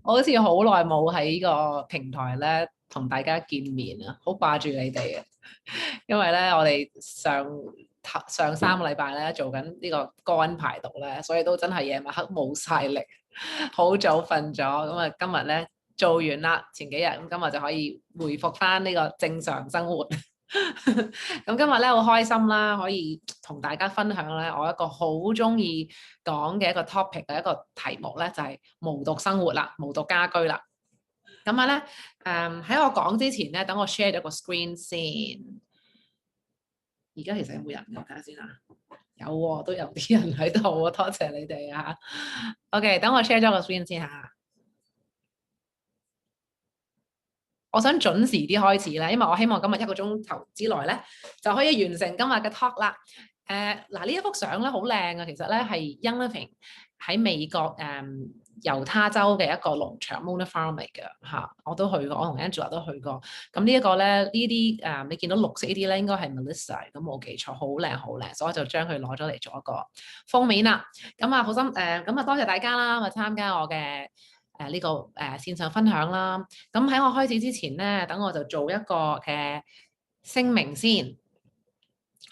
我好似好耐冇喺呢個平台咧同大家見面啊，好掛住你哋啊！因為咧我哋上三個禮拜咧做緊呢個肝排毒咧，所以都真係夜晚黑冇晒力，好早瞓咗。咁啊，今日咧做完啦，前幾日咁今日就可以回復翻呢個正常生活。咁今日咧好開心啦，可以同大家分享咧我一個好中意講嘅一個 topic 嘅一個題目咧，就係無毒生活啦，無毒家居啦。咁啊咧，喺我講之前咧，等我 share 咗個 screen 先。而家其實有冇人？我睇下先啊。有喎，都有啲人喺度喎，多謝你哋啊。OK，等我 share 咗個 screen 先嚇。我想準時啲開始咧，因為我希望今日一個鐘頭之內咧就可以完成今日嘅 talk 啦。嗱呢一幅相咧好靚啊，其實咧係 Young Living 喺美國猶他州嘅一個農場 Monarch Farm 嚟嘅嚇，我都去過，我同 Angela 都去過。咁呢一個咧，呢啲你見到綠色呢啲咧，應該係 Melissa，咁冇記錯，好靚好靚，所以我就將佢攞咗嚟做一個封面啦。咁啊，好心咁啊，多謝大家啦，咁啊參加我嘅呢個線上分享啦。咁喺我開始之前咧，等我就做一個嘅聲明先。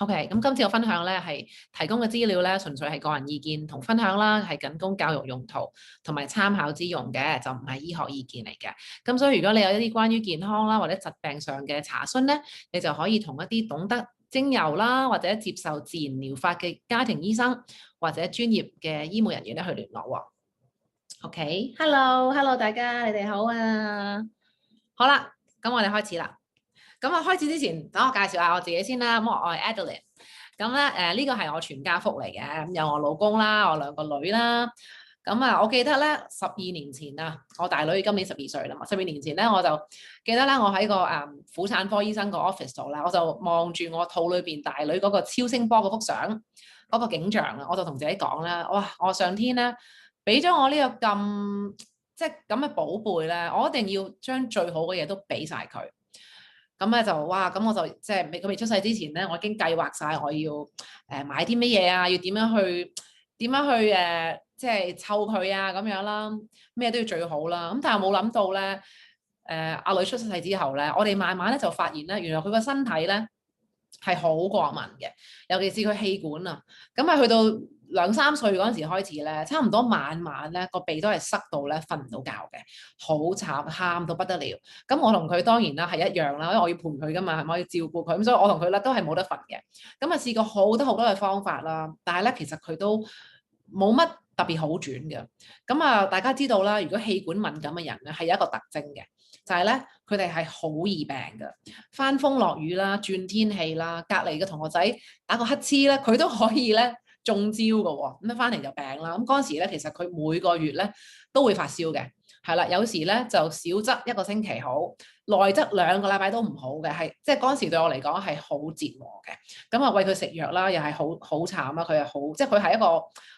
OK，咁今次我分享咧係提供嘅資料咧，純粹係個人意見同分享啦，係僅供教育用途同埋參考之用嘅，就唔係醫學意見嚟嘅。咁所以如果你有一啲關於健康啦或者疾病上嘅查詢咧，你就可以同一啲懂得精油啦或者接受自然療法嘅家庭醫生或者專業嘅醫務人員咧去聯絡喎。OK，Hello，大家，你哋好啊。好啦，咁我哋開始啦。咁我開始之前，等我介紹下我自己先啦。咁我係 Adeline。咁咧呢個係我全家福嚟嘅，咁有我老公啦，我兩個女啦。咁啊，我記得咧12年前啊，我大女今年12歲啦嘛。12年前咧，我就記得咧，我喺個婦產科醫生個 office 度啦，我就望住我肚裏邊大女嗰個超聲波嗰幅相，嗰個景象啊，我就同自己講啦，哇！我上天咧俾咗我呢個咁即係咁嘅寶貝咧，我一定要將最好嘅嘢都俾晒佢。咁咧就哇，咁我就即係未出世之前咧，我已經計劃晒我要買啲乜嘢啊，要點樣去即係湊佢啊咁樣啦，咩都要最好啦。咁但係冇諗到咧，阿女出世之後咧，我哋慢慢咧就發現咧，原來佢個身體咧係好過敏嘅，尤其是佢氣管啊。咁啊去到2、3歲嗰陣時開始咧，差唔多晚晚咧個鼻都係塞到咧瞓唔到覺嘅，好慘，喊到不得了。咁我同佢當然啦係一樣啦，因為我要陪佢噶嘛，係咪？我要照顧佢，咁所以我同佢咧都係冇得瞓嘅。咁啊試過好多好多嘅方法啦，但係咧其實佢都冇乜特別好轉嘅。咁啊大家知道啦，如果氣管敏感嘅人咧係有一個特徵嘅，就係咧佢哋係好易病嘅，翻風落雨啦，轉天氣啦，隔離嘅同學仔打個乞嗤咧，佢都可以咧中招嘅喎，咁一翻嚟就病啦。咁嗰陣時咧，其實佢每個月咧都會發燒嘅，係啦，有時咧就少則1個星期好，耐則2個禮拜都唔好嘅，係即係嗰陣時對我嚟講係好折磨嘅。咁啊餵佢食藥啦，又係好慘啦，佢係好即係佢係一個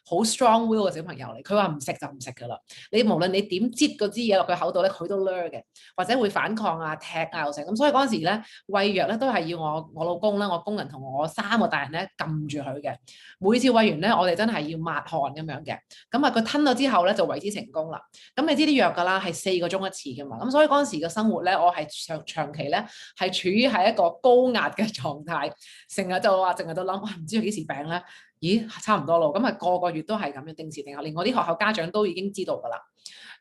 好 strong will 嘅小朋友嚟，佢話唔食就唔食㗎啦。你無論你點擠嗰支嘢落佢口度咧，佢都唻嘅，或者會反抗啊、踢啊又成。咁所以嗰陣時咧餵藥咧都係要我老公啦、我工人同我3個大人咧撳住佢嘅。每次餵完咧，我哋真係要抹汗咁樣嘅。咁啊佢吞咗之後咧就為之成功啦。咁你知啲藥㗎啦，係4個鐘一次㗎嘛。咁所以嗰陣時嘅生活咧，我係長期咧係處於係一個高壓嘅狀態，成日就話，成日都諗，哇唔知佢幾時病咧？咦，差唔多咯。咁啊個個月都係咁樣定時定候，連我啲學校家長都已經知道㗎啦。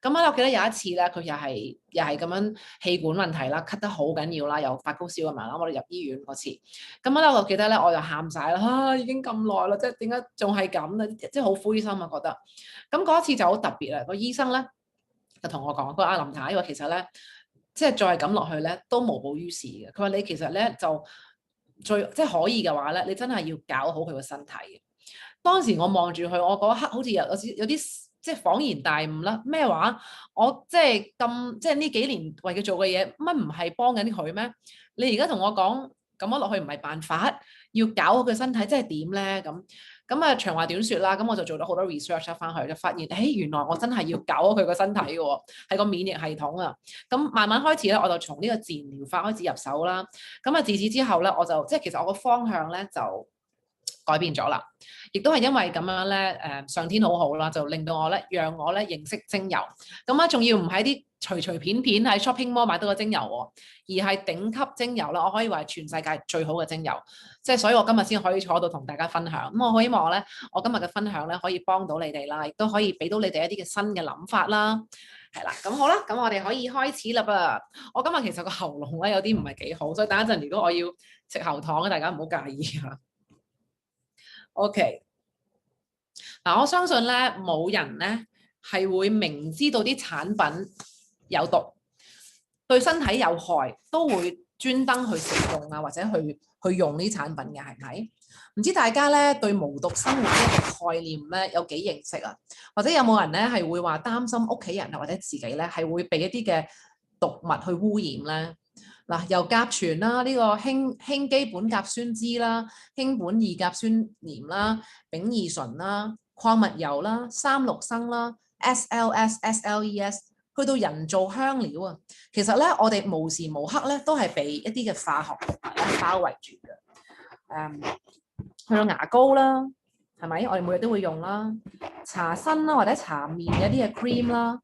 咁啊，我記得有一次咧，佢又係咁樣氣管問題啦，咳得好緊要啦，又發高燒啊嘛，我哋入醫院嗰次。咁咧我就記得咧，我就喊晒啦，已經咁耐啦，即係點解仲係咁咧？即係好灰心啊，覺得。咁嗰一次就好特別啦，個醫生咧就同我講，佢話阿林太話其實咧，即係再咁落去咧都無補於事嘅。佢話你其實咧就即係可以嘅話咧，你真係要搞好佢個身體嘅。當時我望住佢，我嗰一刻好似有啲即係恍然大悟啦。咩話？我即係咁即係呢幾年為佢做嘅嘢，乜唔係幫緊佢咩？你而家同我講咁樣落去唔係辦法，要搞好佢身體，即係點咧？咁啊長話短説啦，咁我就做咗好多 research 翻去，就發現原來我真係要搞好佢個身體嘅喎，係個免疫系統啊。咁慢慢開始咧，我就從呢個自然療法開始入手啦。咁啊自此之後咧，我就即係其實我個方向咧就改變咗啦，亦都係因為咁樣咧，上天好好啦，就令到我咧，讓我咧認識精油。咁啊，仲要唔係啲隨隨便便喺 shopping mall 買到個精油喎，而係頂級精油啦。我可以話係全世界最好嘅精油，即係所以我今日先可以坐喺度同大家分享。咁我希望咧，我今日嘅分享咧可以幫到你哋啦，亦都可以俾到你哋一啲嘅新嘅諗法啦。係啦，咁好啦，咁我哋可以開始啦噃。我今日其實個喉嚨咧有啲唔係幾好，所以等一陣如果我要食喉糖咧，大家唔好介意啊。OK，嗱，我相信咧冇人咧係會明知道啲產品有毒，對身體有害，都會專登去食用啊，或者去用呢啲產品嘅，係咪？唔知大家咧對無毒生活呢個概念咧有幾認識啊？或者有冇人咧係會話擔心屋企人啊或者自己咧係會被一啲嘅毒物去污染咧？嗱，由甲醛啦，呢個氫基苯甲酸酯啦、氫苯二甲酸鹽啦、丙二醇啦、礦物油啦、三氯生啦、SLS、SLES，去到人造香料啊，其實咧我哋無時無刻咧都係被一啲嘅化學物咧包圍住嘅。去到牙膏啦，係咪？我哋每日都會用啦，搽身啦或者搽面嘅一啲嘅 cream 啦。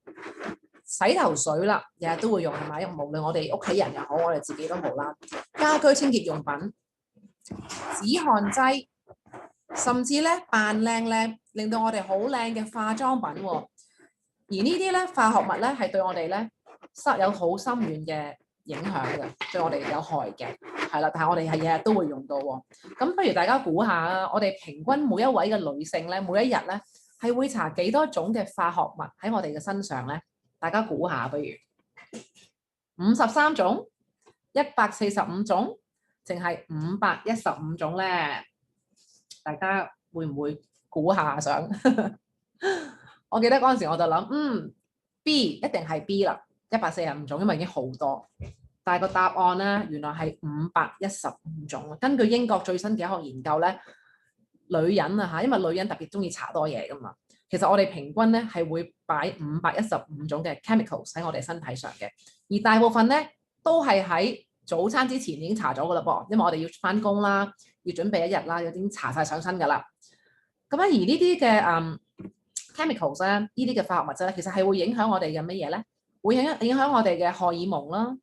洗頭水啦，日日都會用係咪？無論我哋屋企人又好，我哋自己都好啦。家居清潔用品、止汗劑，甚至咧扮靚靚，令到我哋好靚嘅化妝品喎。而呢啲咧化學物咧係對我哋咧有好深遠嘅影響嘅，對我哋有害嘅，係啦。但係我哋係日日都會用到喎。咁不如大家估下啊，我哋平均每一位嘅女性咧，每一日咧係會搽幾多種嘅化學物喺我哋嘅身上咧？大家估下，不如53種、145種，淨係515種咧？大家會唔會估下想？我記得嗰陣時我就諗，B 一定係 B 啦，145種，因為已經好多。但係個答案咧，原來係515種。根據英國最新嘅一項研究咧，女人啊嚇，因為女人特別中意搽多嘢噶嘛。其實我哋平均咧係會擺515種嘅 chemicals 喺我哋身體上嘅，而大部分咧都係喺早餐之前已經搽咗噶啦噃，因為我哋要翻工啦，要準備一日啦，已經搽晒上身噶啦。咁啊，而呢啲嘅chemicals 咧，呢啲嘅化學物質咧，其實係會影響我哋嘅乜嘢咧？會影響我哋嘅荷爾蒙啦，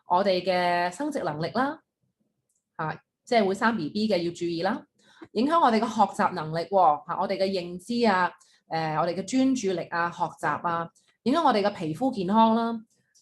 我哋嘅生殖能力啦，即係會生 BB 嘅要注意啦，影響我哋嘅學習能力喎，我哋嘅認知啊。我哋嘅專注力啊、學習啊，影響我哋嘅皮膚健康啦，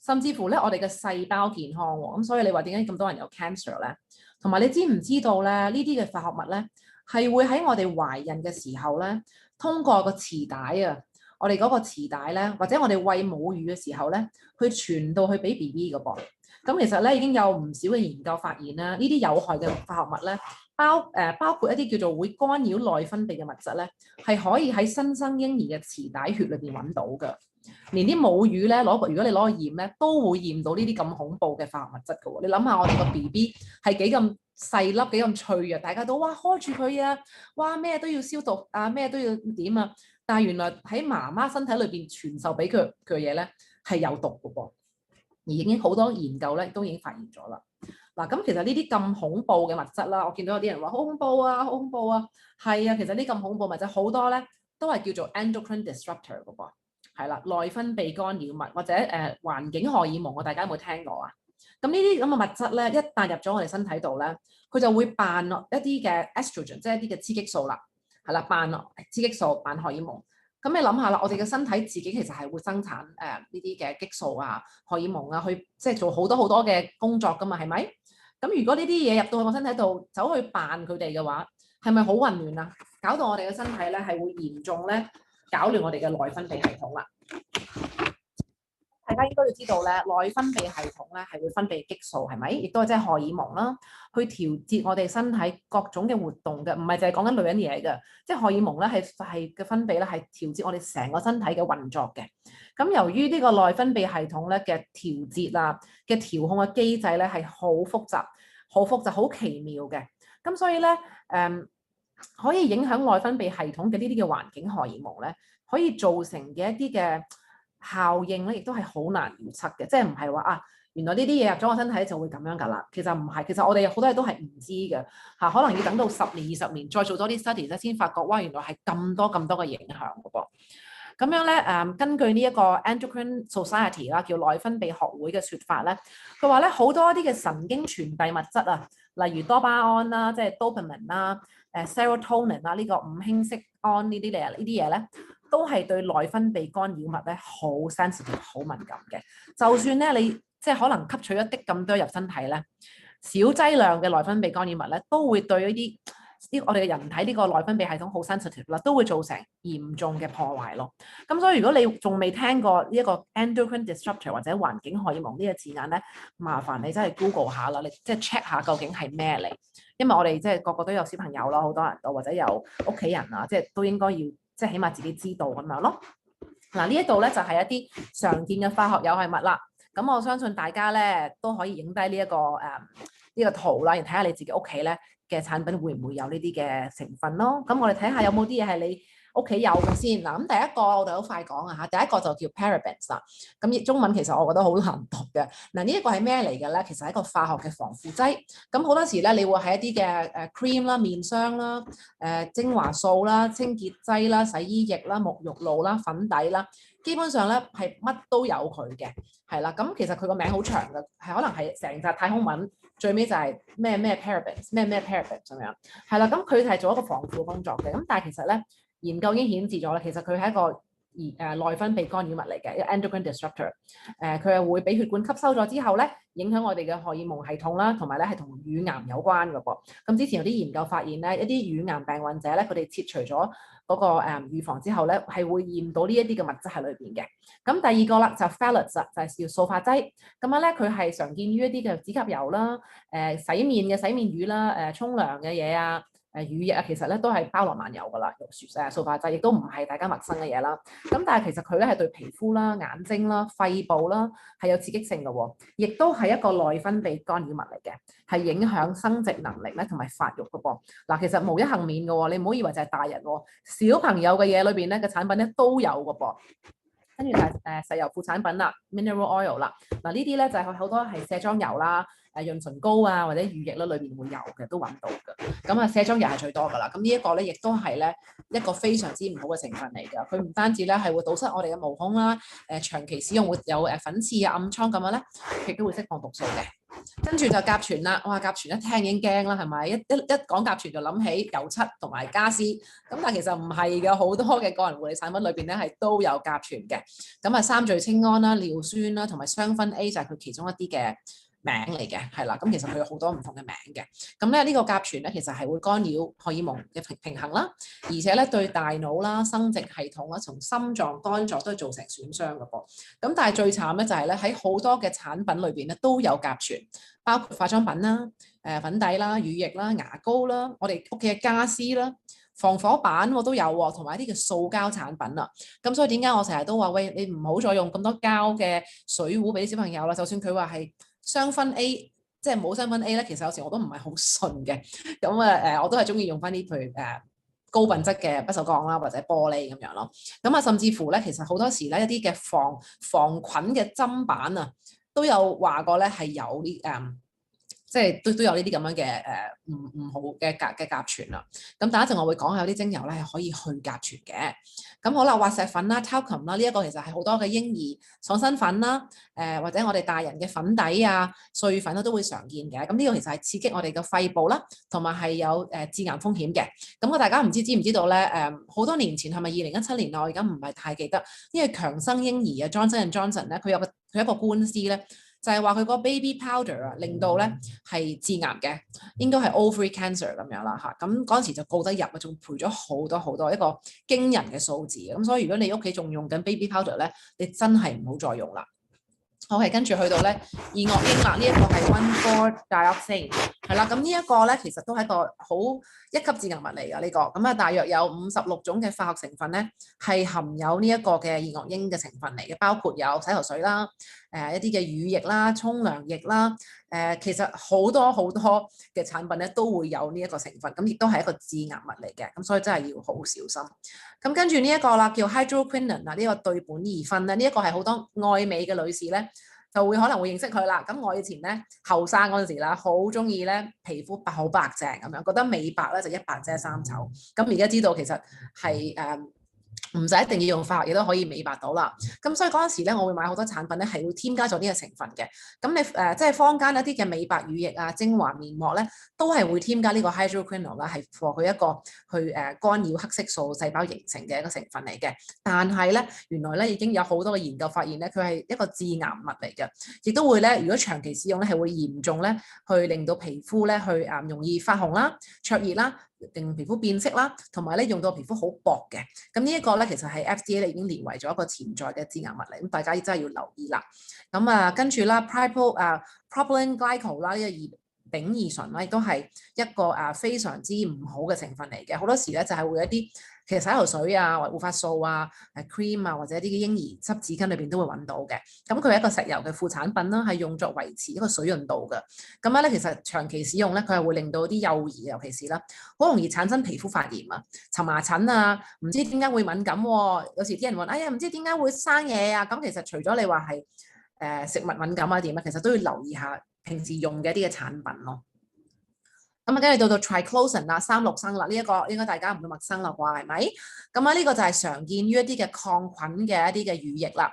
甚至乎咧我哋嘅細胞健康喎。咁所以你話點解咁多人有 cancer 咧？同埋你知唔知道咧？呢啲嘅化學物咧係會喺我哋懷孕嘅時候咧，通過個臍帶啊，我哋嗰個臍帶咧，或者我哋餵母乳嘅時候咧，去傳到去俾 BB 嘅噃。咁其實咧已經有唔少嘅研究發現啦，呢啲有害嘅化學物咧，包括一啲叫做會干擾內分泌嘅物質咧，係可以喺新生嬰兒嘅臍帶血裏邊揾到嘅。連啲母乳咧如果你攞去驗咧，都會驗到呢啲咁恐怖嘅化學物質嘅喎。你諗下我哋個 BB 係幾咁細粒、幾咁脆弱，大家都哇開住佢啊，哇咩都要消毒啊，咩都要點啊。但係原來喺媽媽身體裏邊傳授俾佢嘅嘢咧係有毒嘅噃。而已經好多研究咧，都已經發現咗啦。嗱，咁其實呢啲咁恐怖嘅物質啦，我見到有啲人話好恐怖啊，好恐怖啊。係啊，其實呢咁恐怖物質好多咧，都係叫做 endocrine disruptor 嘅噃。係啦，內分泌干擾物或者環境荷爾蒙，我大家有冇聽過啊？咁呢啲咁嘅物質咧，一旦入咗我哋身體度咧，佢就會扮落一啲嘅 estrogen，即係一啲嘅雌激素啦。係啦，扮落雌激素，扮荷爾蒙。咁你諗下啦，我哋嘅身體自己其實係會生產呢啲嘅激素啊、荷爾蒙啊，去即係做好多嘅工作噶嘛，係咪？咁如果呢啲嘢入到去我身體度，走去扮佢哋嘅話，係咪好混亂啊？搞到我哋嘅身體咧係會嚴重咧搞亂我哋嘅內分泌系統啦。大家應該要知道咧，內分泌系統咧係會分泌激素，係咪？亦都係即係荷爾蒙啦，去調節我哋身體各種嘅活動嘅，唔係淨係講緊女人嘢嘅。即係荷爾蒙咧係嘅分泌咧係調節我哋成個身體嘅運作嘅。咁由於呢個內分泌系統咧嘅調節啊嘅調控嘅機制咧係好複雜、好奇妙嘅。咁所以咧可以影響內分泌系統嘅呢啲嘅環境荷爾蒙咧，可以造成嘅一啲嘅效應咧，亦都係好難預測嘅，即係唔係話啊，原來呢啲嘢入咗我身體就會咁樣㗎啦。其實唔係，其實我哋好多嘢都係唔知嘅嚇，可能要等到10年、20年再做多啲 study 咧，先發覺哇，原來係咁多嘅影響嘅噃。咁樣咧根據呢一個 Endocrine Society 啦，叫內分泌學會嘅説法咧，佢話咧好多啲嘅神經傳遞物質啊，例如多巴胺啦，即係 dopamine 啦、serotonin 啦，呢個五羥色胺呢啲嘢咧，都係對內分泌干擾物咧好 sensitive、好敏感嘅。就算咧你即係可能吸取一啲咁多入身體咧，小劑量嘅內分泌干擾物咧，都會對呢啲我哋嘅人體呢個內分泌系統好 sensitive 啦，都會造成嚴重嘅破壞咯。咁所以如果你仲未聽過呢一個 endocrine disruptor 或者環境荷爾蒙呢個字眼咧，麻煩你真係 Google 下啦，你即係 check 下究竟係咩嚟。因為我哋即係個個都有小朋友啦，好多人都或者有屋企人啊，即係都應該要即係起碼自己知道咁樣咯。嗱，呢一度咧就係一啲常見嘅化學有害物啦。咁我相信大家咧都可以影低呢一個呢個圖啦，然後睇下你自己屋企咧嘅產品會唔會有呢啲嘅成分咯。咁我哋睇下有冇啲嘢係你屋企有嘅先嗱。咁第一個我哋好快講啊嚇，第一個就叫 parabens 啦。咁中文其實我覺得好難讀嘅。嗱，呢一個係咩嚟嘅咧？其實係一個化學嘅防腐劑。咁好多時咧，你會喺一啲嘅cream 啦、面霜啦、精華素啦、清潔劑啦、洗衣液啦、沐浴露啦、粉底啦，基本上咧係乜都有佢嘅，係啦。咁其實佢個名好長嘅，係可能係成紮太空文。最尾就係咩 parabens 咩 parabens 咁樣，係啦，咁佢係做一個防腐工作嘅。咁但係其實咧研究已經顯示咗咧，其實佢係一個內分泌干擾物嚟嘅，一個 endocrine disruptor。佢係會俾血管吸收咗之後咧，影響我哋嘅荷爾蒙系統啦，同埋咧係同乳癌有關嘅噃。咁之前有啲研究發現咧，一啲乳癌病患者咧，佢哋切除咗嗰個預防之後咧，係會驗到呢一啲嘅物質喺裏邊嘅。咁第二個啦就 phthalates 就係叫塑化劑。咁樣咧佢係常見於一啲嘅指甲油啦、洗面嘅洗面乳啦、沖涼嘅嘢啊、乳液啊，其實咧都係包羅萬有噶啦，塑化劑亦都唔係大家陌生嘅嘢啦。咁但係其實佢咧係對皮膚啦、眼睛啦、肺部啦係有刺激性嘅喎，亦都係一個內分泌干擾物嚟嘅，係影響生殖能力咧同埋發育嘅噃。嗱，其實無一幸免嘅喎，你唔好以為就係大人喎，小朋友嘅嘢裏邊咧嘅產品咧都有嘅噃。跟住就係石油副產品啦 ，mineral oil 啦。嗱，呢啲咧就係好多係卸妝油啦、潤唇膏啊或者乳液啦，裏邊會有嘅，都揾到嘅。咁啊，卸妝油係最多噶啦。咁呢一個咧，亦都係咧一個非常之唔好嘅成分嚟㗎。佢唔單止咧係會堵塞我哋嘅毛孔啦，長期使用會有粉刺啊、暗瘡咁樣咧，亦都會釋放毒素嘅。跟住就甲醛啦，哇！甲醛一聽已經驚啦，係咪？一講甲醛就諗起油漆同埋家私，咁但係其實唔係嘅，好多嘅個人護理產品裏邊咧係都有甲醛嘅。咁啊，三聚氰胺啦、尿酸啦，同埋雙酚 A 就係佢其中一啲嘅名嚟嘅，係啦。咁其實佢有好多唔同嘅名嘅。咁咧呢個甲醛咧其實係會干擾荷爾蒙嘅平衡啦，而且咧對大腦啦、生殖系統啦、從心臟、肝臟都係造成損傷嘅噃。咁但係最慘咧就係咧喺好多嘅產品裏邊咧都有甲醛，包括化妝品啦、粉底啦、乳液啦、牙膏啦、我哋屋企嘅家私啦、防火板我都有喎，同埋一啲嘅塑膠產品啊。咁所以點解我成日都話喂，你唔好再用咁多膠嘅水壺俾啲小朋友啦。就算佢話係雙酚 A，即係冇雙酚 A 咧，其實有時我都唔係好信嘅。咁我都係中意用翻啲譬如高品質嘅不鏽鋼啦，或者玻璃咁樣咯。咁啊，甚至乎咧，其實好多時咧一啲嘅防菌嘅砧板啊，都有話過咧係有啲即係都有呢啲咁樣嘅唔好嘅甲醛啦。咁等一陣我會講下有啲精油咧係可以去甲醛嘅。咁好啦，滑石粉啦、talcum 啦，呢一個其實係好多嘅嬰兒爽身粉啦，或者我哋大人嘅粉底啊、碎粉啦都會常見嘅。咁呢個其實係刺激我哋嘅肺部啦，同埋係有致癌風險嘅。咁大家知唔知道咧？好多年前係咪2017年啊？我而家唔係太記得。因為強生嬰兒啊 Johnson & Johnson 咧，佢有一個官司咧。就係話佢個 baby powder 啊，令到咧係致癌嘅，應該係 ovary cancer 咁樣啦嚇。咁嗰陣時就告得入啊，仲賠咗好多一個驚人嘅數字。咁所以如果你屋企仲用緊 baby powder 咧，你真係唔好再用啦。好，係跟住去到咧二惡英啦，呢一個係 1,4-dioxane，係係啦，咁呢一個咧，其實都係一個好一級致癌物嚟㗎呢個，咁啊大約有56種嘅化學成分咧，係含有呢一個嘅二噁英嘅成分嚟嘅，包括有洗頭水啦，一啲嘅乳液啦、沖涼液啦，其實好多好多嘅產品咧都會有呢一個成分，咁亦都係一個致癌物嚟嘅，咁所以真係要好小心。咁跟住呢一個啦，叫 hydroquinone 啊，呢個對苯二酚咧，呢一個係好多愛美嘅女士咧，就會可能會認識佢啦。咁我以前咧後生嗰陣時啦，好中意咧皮膚好白淨咁樣，覺得美白咧就一白遮三醜。咁而家知道其實係唔使一定要用化學嘢都可以美白到啦。咁所以嗰陣時咧，我會買好多產品咧係會添加咗呢個成分嘅。咁你即係坊間一啲嘅美白乳液啊、精華面膜咧，都係會添加呢個 hydroquinone 啦，係 for 佢一個去干擾黑色素細胞形成嘅一個成分嚟嘅。但係咧，原來咧已經有好多嘅研究發現咧，佢係一個致癌物嚟嘅，亦都會咧，如果長期使用咧，係會嚴重咧去令到皮膚咧去容易發紅啦、灼熱啦。令皮膚變色啦，同埋咧用到皮膚好薄嘅，咁呢一個咧其實係 FDA 咧已經列為咗一個潛在嘅致癌物嚟，咁大家真係要留意啦。咁跟住啦 propylene glycol 啦，呢個丙二醇啦，亦都係一個非常之唔好嘅成分嚟嘅。好多時咧就係會有一啲其實洗頭水啊、或護髮素啊、cream 啊或者一啲嘅嬰兒濕紙巾裏邊都會揾到嘅。咁佢係一個石油嘅副產品啦，係用作維持一個水潤度嘅。咁咧其實長期使用咧，佢係會令到啲幼兒尤其是啦，好容易產生皮膚發炎啊、蕁麻疹啊，唔知點解會敏感喎。有時啲人問：哎呀，唔知點解會生嘢啊？咁其實除咗你話係食物敏感啊點啊，其實都要留意下平時用嘅一啲嘅產品咯。咁跟住到 triclosan 啦、三氯生啦，呢一個應該大家唔會陌生啦啩，係咪？咁呢個就係常見於一啲嘅抗菌嘅一啲嘅乳液啦，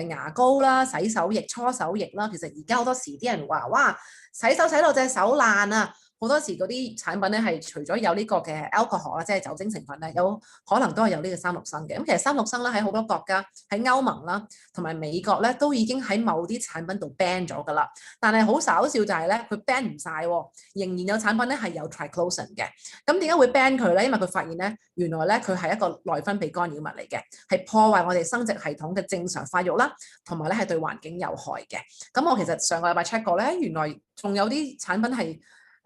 牙膏啦、洗手液、搓手液啦。其實而家好多時啲人話：哇，洗手洗到隻手爛啊！好多時嗰啲產品咧係除咗有呢個嘅 alcohol 啦，即係酒精成分咧，有可能都係有呢個三氯生嘅。咁其實三氯生咧喺好多國家，喺歐盟啦同埋美國咧都已經喺某啲產品度 ban 咗㗎啦。但係好搞笑就係咧，佢 ban 唔晒喎，仍然有產品咧係有 triclosan 嘅。咁點解會 ban 佢咧？因為佢發現咧，原來咧佢係一個內分泌干擾物嚟嘅，係破壞我哋生殖系統嘅正常發育啦，同埋咧係對環境有害嘅。咁我其實上個禮拜 check 過咧，原來仲有啲產品係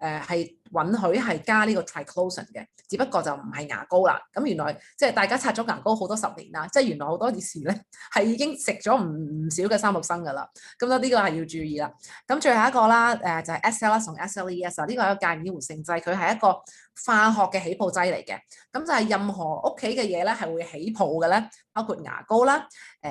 允許係加呢個 triclosan 嘅，只不過就唔係牙膏啦。咁原來即係大家刷咗牙膏好多10年啦，即係原來好多時咧係已經食咗唔少嘅三氯生㗎啦。咁呢個係要注意啦。咁最後一個啦，就係 SLS 同 SLES 啊，呢個係一個介面活性劑，佢係一個化學嘅起泡劑嚟嘅。咁就係任何屋企嘅嘢咧係會起泡嘅咧，包括牙膏啦、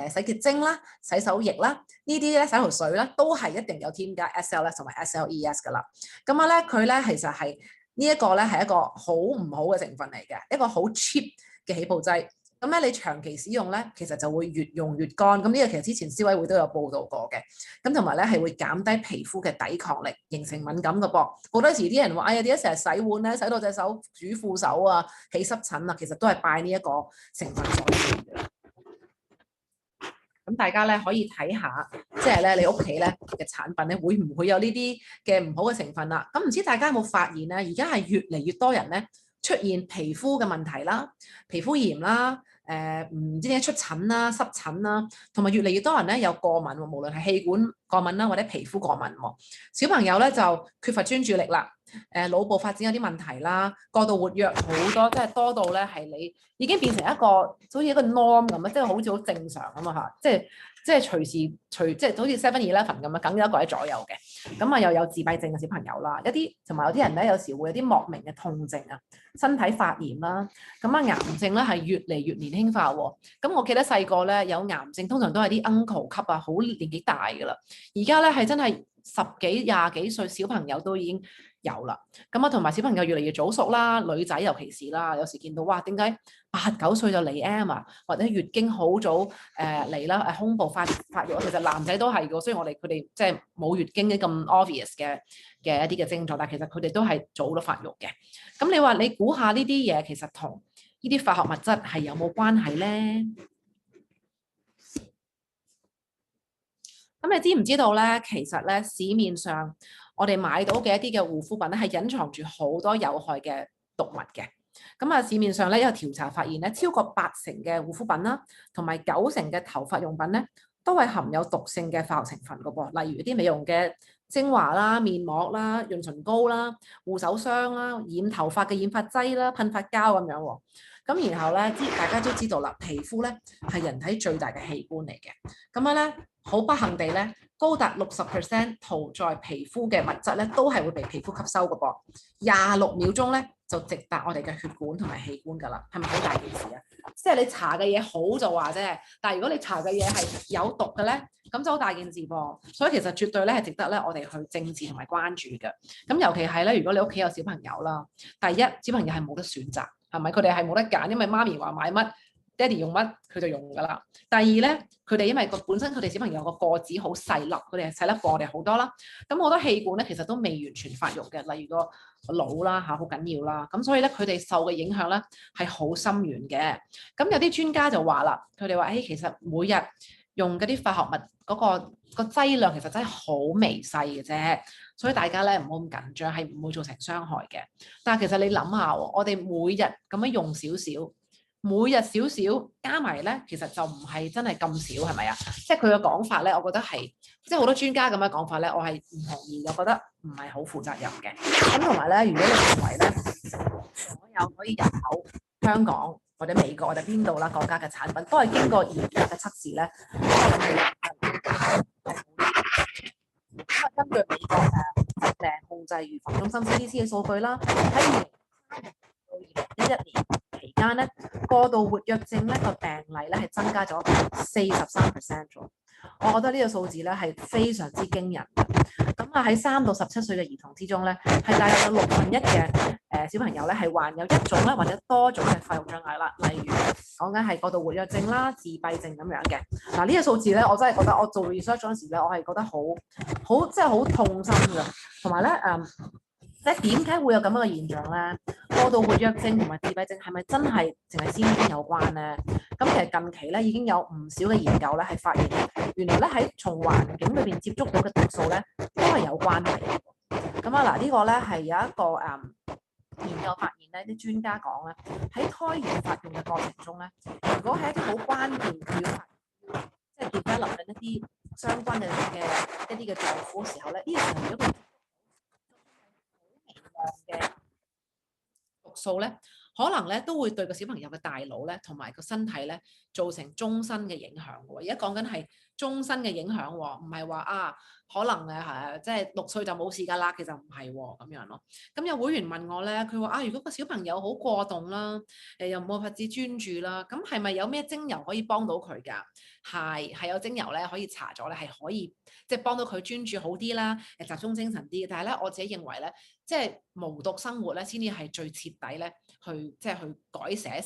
洗潔精啦、洗手液啦，呢啲咧洗頭水咧都係一定有添加 SLS 同埋 SLES 㗎啦。咁咧佢咧其實係呢一個咧係一個好唔好嘅成分嚟嘅，一個好 cheap 嘅起泡劑。咁咧你長期使用咧，其實就會越用越乾。咁呢個其實之前消委會都有報道過嘅。咁同埋咧係會減低皮膚嘅抵抗力，形成敏感嘅噃。好多時啲人話：哎呀，點解成日洗碗咧，洗到隻手主婦手啊，起濕疹啊，其實都係拜呢一個成分所致嘅。咁大家咧可以睇下，即係咧你屋企咧嘅產品咧會唔會有呢啲嘅唔好嘅成分啦？咁唔知大家有冇發現咧？而家係越嚟越多人咧出現皮膚嘅問題啦、皮膚炎啦、唔知點解出疹啦、濕疹啦，同埋越嚟越多人咧有過敏喎，無論係氣管過敏啦或者皮膚過敏喎。小朋友咧就缺乏專注力啦，腦部發展有啲問題啦，過度活躍好多，即係多到咧係你已經變成一個好似一個 norm 咁啊，即係好似好正常咁啊嚇，即係隨時即係好似 7-11咁啊，梗有一個喺左右嘅。咁啊又有自閉症嘅小朋友啦，一啲同埋有啲人咧有時會有啲莫名嘅痛症啊，身體發炎啦，咁癌症咧係越嚟越年輕化喎。咁我記得細個咧有癌症通常都係啲 uncle 級啊，好年紀大㗎啦。而家咧係真係10幾20幾歲小朋友都已經有啦。咁同埋小朋友越嚟越早熟啦，女仔尤其是啦，有時見到哇點解8、9歲就嚟 M 啊，或者月經好早嚟啦，胸部發育，其實男仔都係㗎，所以佢哋即係冇月經嘅咁 obvious 嘅一啲嘅症狀，但係其實佢哋都係早咗發育嘅。咁你話你估下呢啲嘢其實同呢啲化學物質係有冇關係咧？咁你知唔知道咧？其實咧市面上我哋買到嘅一啲嘅護膚品咧，係隱藏住好多有害嘅毒物嘅。市面上咧有調查發現咧，超過80%嘅護膚品啦，同埋90%嘅頭髮用品咧，都係含有毒性嘅化學成分㗎噃。例如啲美容嘅精華啦、面膜啦、潤唇膏啦、護手霜啦、染頭髮嘅染髮劑啦、噴髮膠咁樣喎。咁然後咧，大家都知道啦，皮膚咧係人體最大嘅器官嚟嘅。咁樣咧，好不幸地咧，高達60% 塗在皮膚嘅物質咧，都係會被皮膚吸收嘅噃。26秒鐘咧就直達我哋嘅血管同埋器官㗎啦，係咪好大件事啊？即係你搽嘅嘢好就話啫，但係如果你搽嘅嘢係有毒嘅咧，咁就好大件事噃。所以其實絕對咧係值得咧我哋去正視同埋關注嘅。咁尤其係咧，如果你屋企有小朋友啦，第一小朋友係冇得選擇。係咪？佢哋係冇得揀，因為媽咪話買乜，爹哋用乜，佢就用㗎啦。第二咧，佢哋因為本身佢哋小朋友個子好細粒，佢哋係細粒過我哋好多啦。咁好多器官咧，其實都未完全發育嘅，例如個腦啦嚇，好緊要啦。咁所以咧，佢哋受嘅影響咧係好深遠嘅。咁有啲專家就話啦，佢哋話其實每日用嗰啲化學物個劑量其實真係好微細嘅啫。所以大家咧唔好咁緊張，係唔會造成傷害嘅。但係其實你諗下喎，我哋每日咁樣用少少，每日少少加埋咧，其實就唔係真係咁少，係咪啊？即係佢嘅講法咧，我覺得係即係好多專家咁樣講法咧，我係唔同意，我覺得唔係好負責任嘅。咁同埋咧，如果你認為咧，所有可以入口香港或者美國或者邊度啦國家嘅產品都係經過嚴格嘅測試咧，咁啊，根據美國疾病控制預防中心 CDC 嘅數據啦，喺2030年到2011年期間咧，過度活躍症咧個病例咧係增加咗43%咗。我覺得呢個數字咧係非常之驚人嘅。咁啊，喺3到17歲嘅兒童之中咧，係大約有1/6嘅小朋友咧係患有一種咧或者多種嘅發育障礙啦，例如講緊係過度活躍症啦、自閉症咁樣嘅。嗱，呢個數字咧，我真係覺得我做 research 嗰陣時咧，我係覺得好即係好痛心㗎。同埋咧即係點解會有咁樣嘅現象咧？過度活躍症同埋自閉症係咪真係淨係先天有關咧？咁其實近期咧已經有唔少嘅研究咧係發現，原來咧喺從環境裏邊接觸到嘅毒素咧都係有關係嘅。咁啊嗱，呢個咧係有一個研究發現咧，啲專家講咧喺胎兒發育嘅過程中咧，如果係一啲好關鍵佢要即係 develop 緊一啲相關嘅一啲嘅臟腑嘅時候咧，呢個時候如果佢嘅毒素咧，可能咧都會對個小朋友嘅大腦咧同埋個身體咧造成終身嘅影響喎。而家講緊係終身嘅影響喎，唔係話可能即係6歲就冇事㗎啦，其實唔係咁樣咯。咁有會員問我咧，佢話如果個小朋友好過動啦，又冇法子專注啦，咁係咪有咩精油可以幫到佢㗎？係有精油咧可以搽咗咧，係可以即係幫到佢專注好啲啦，集中精神啲。但係咧，我自己認為咧，即係無毒生活咧，先至係最徹底咧，即係去改寫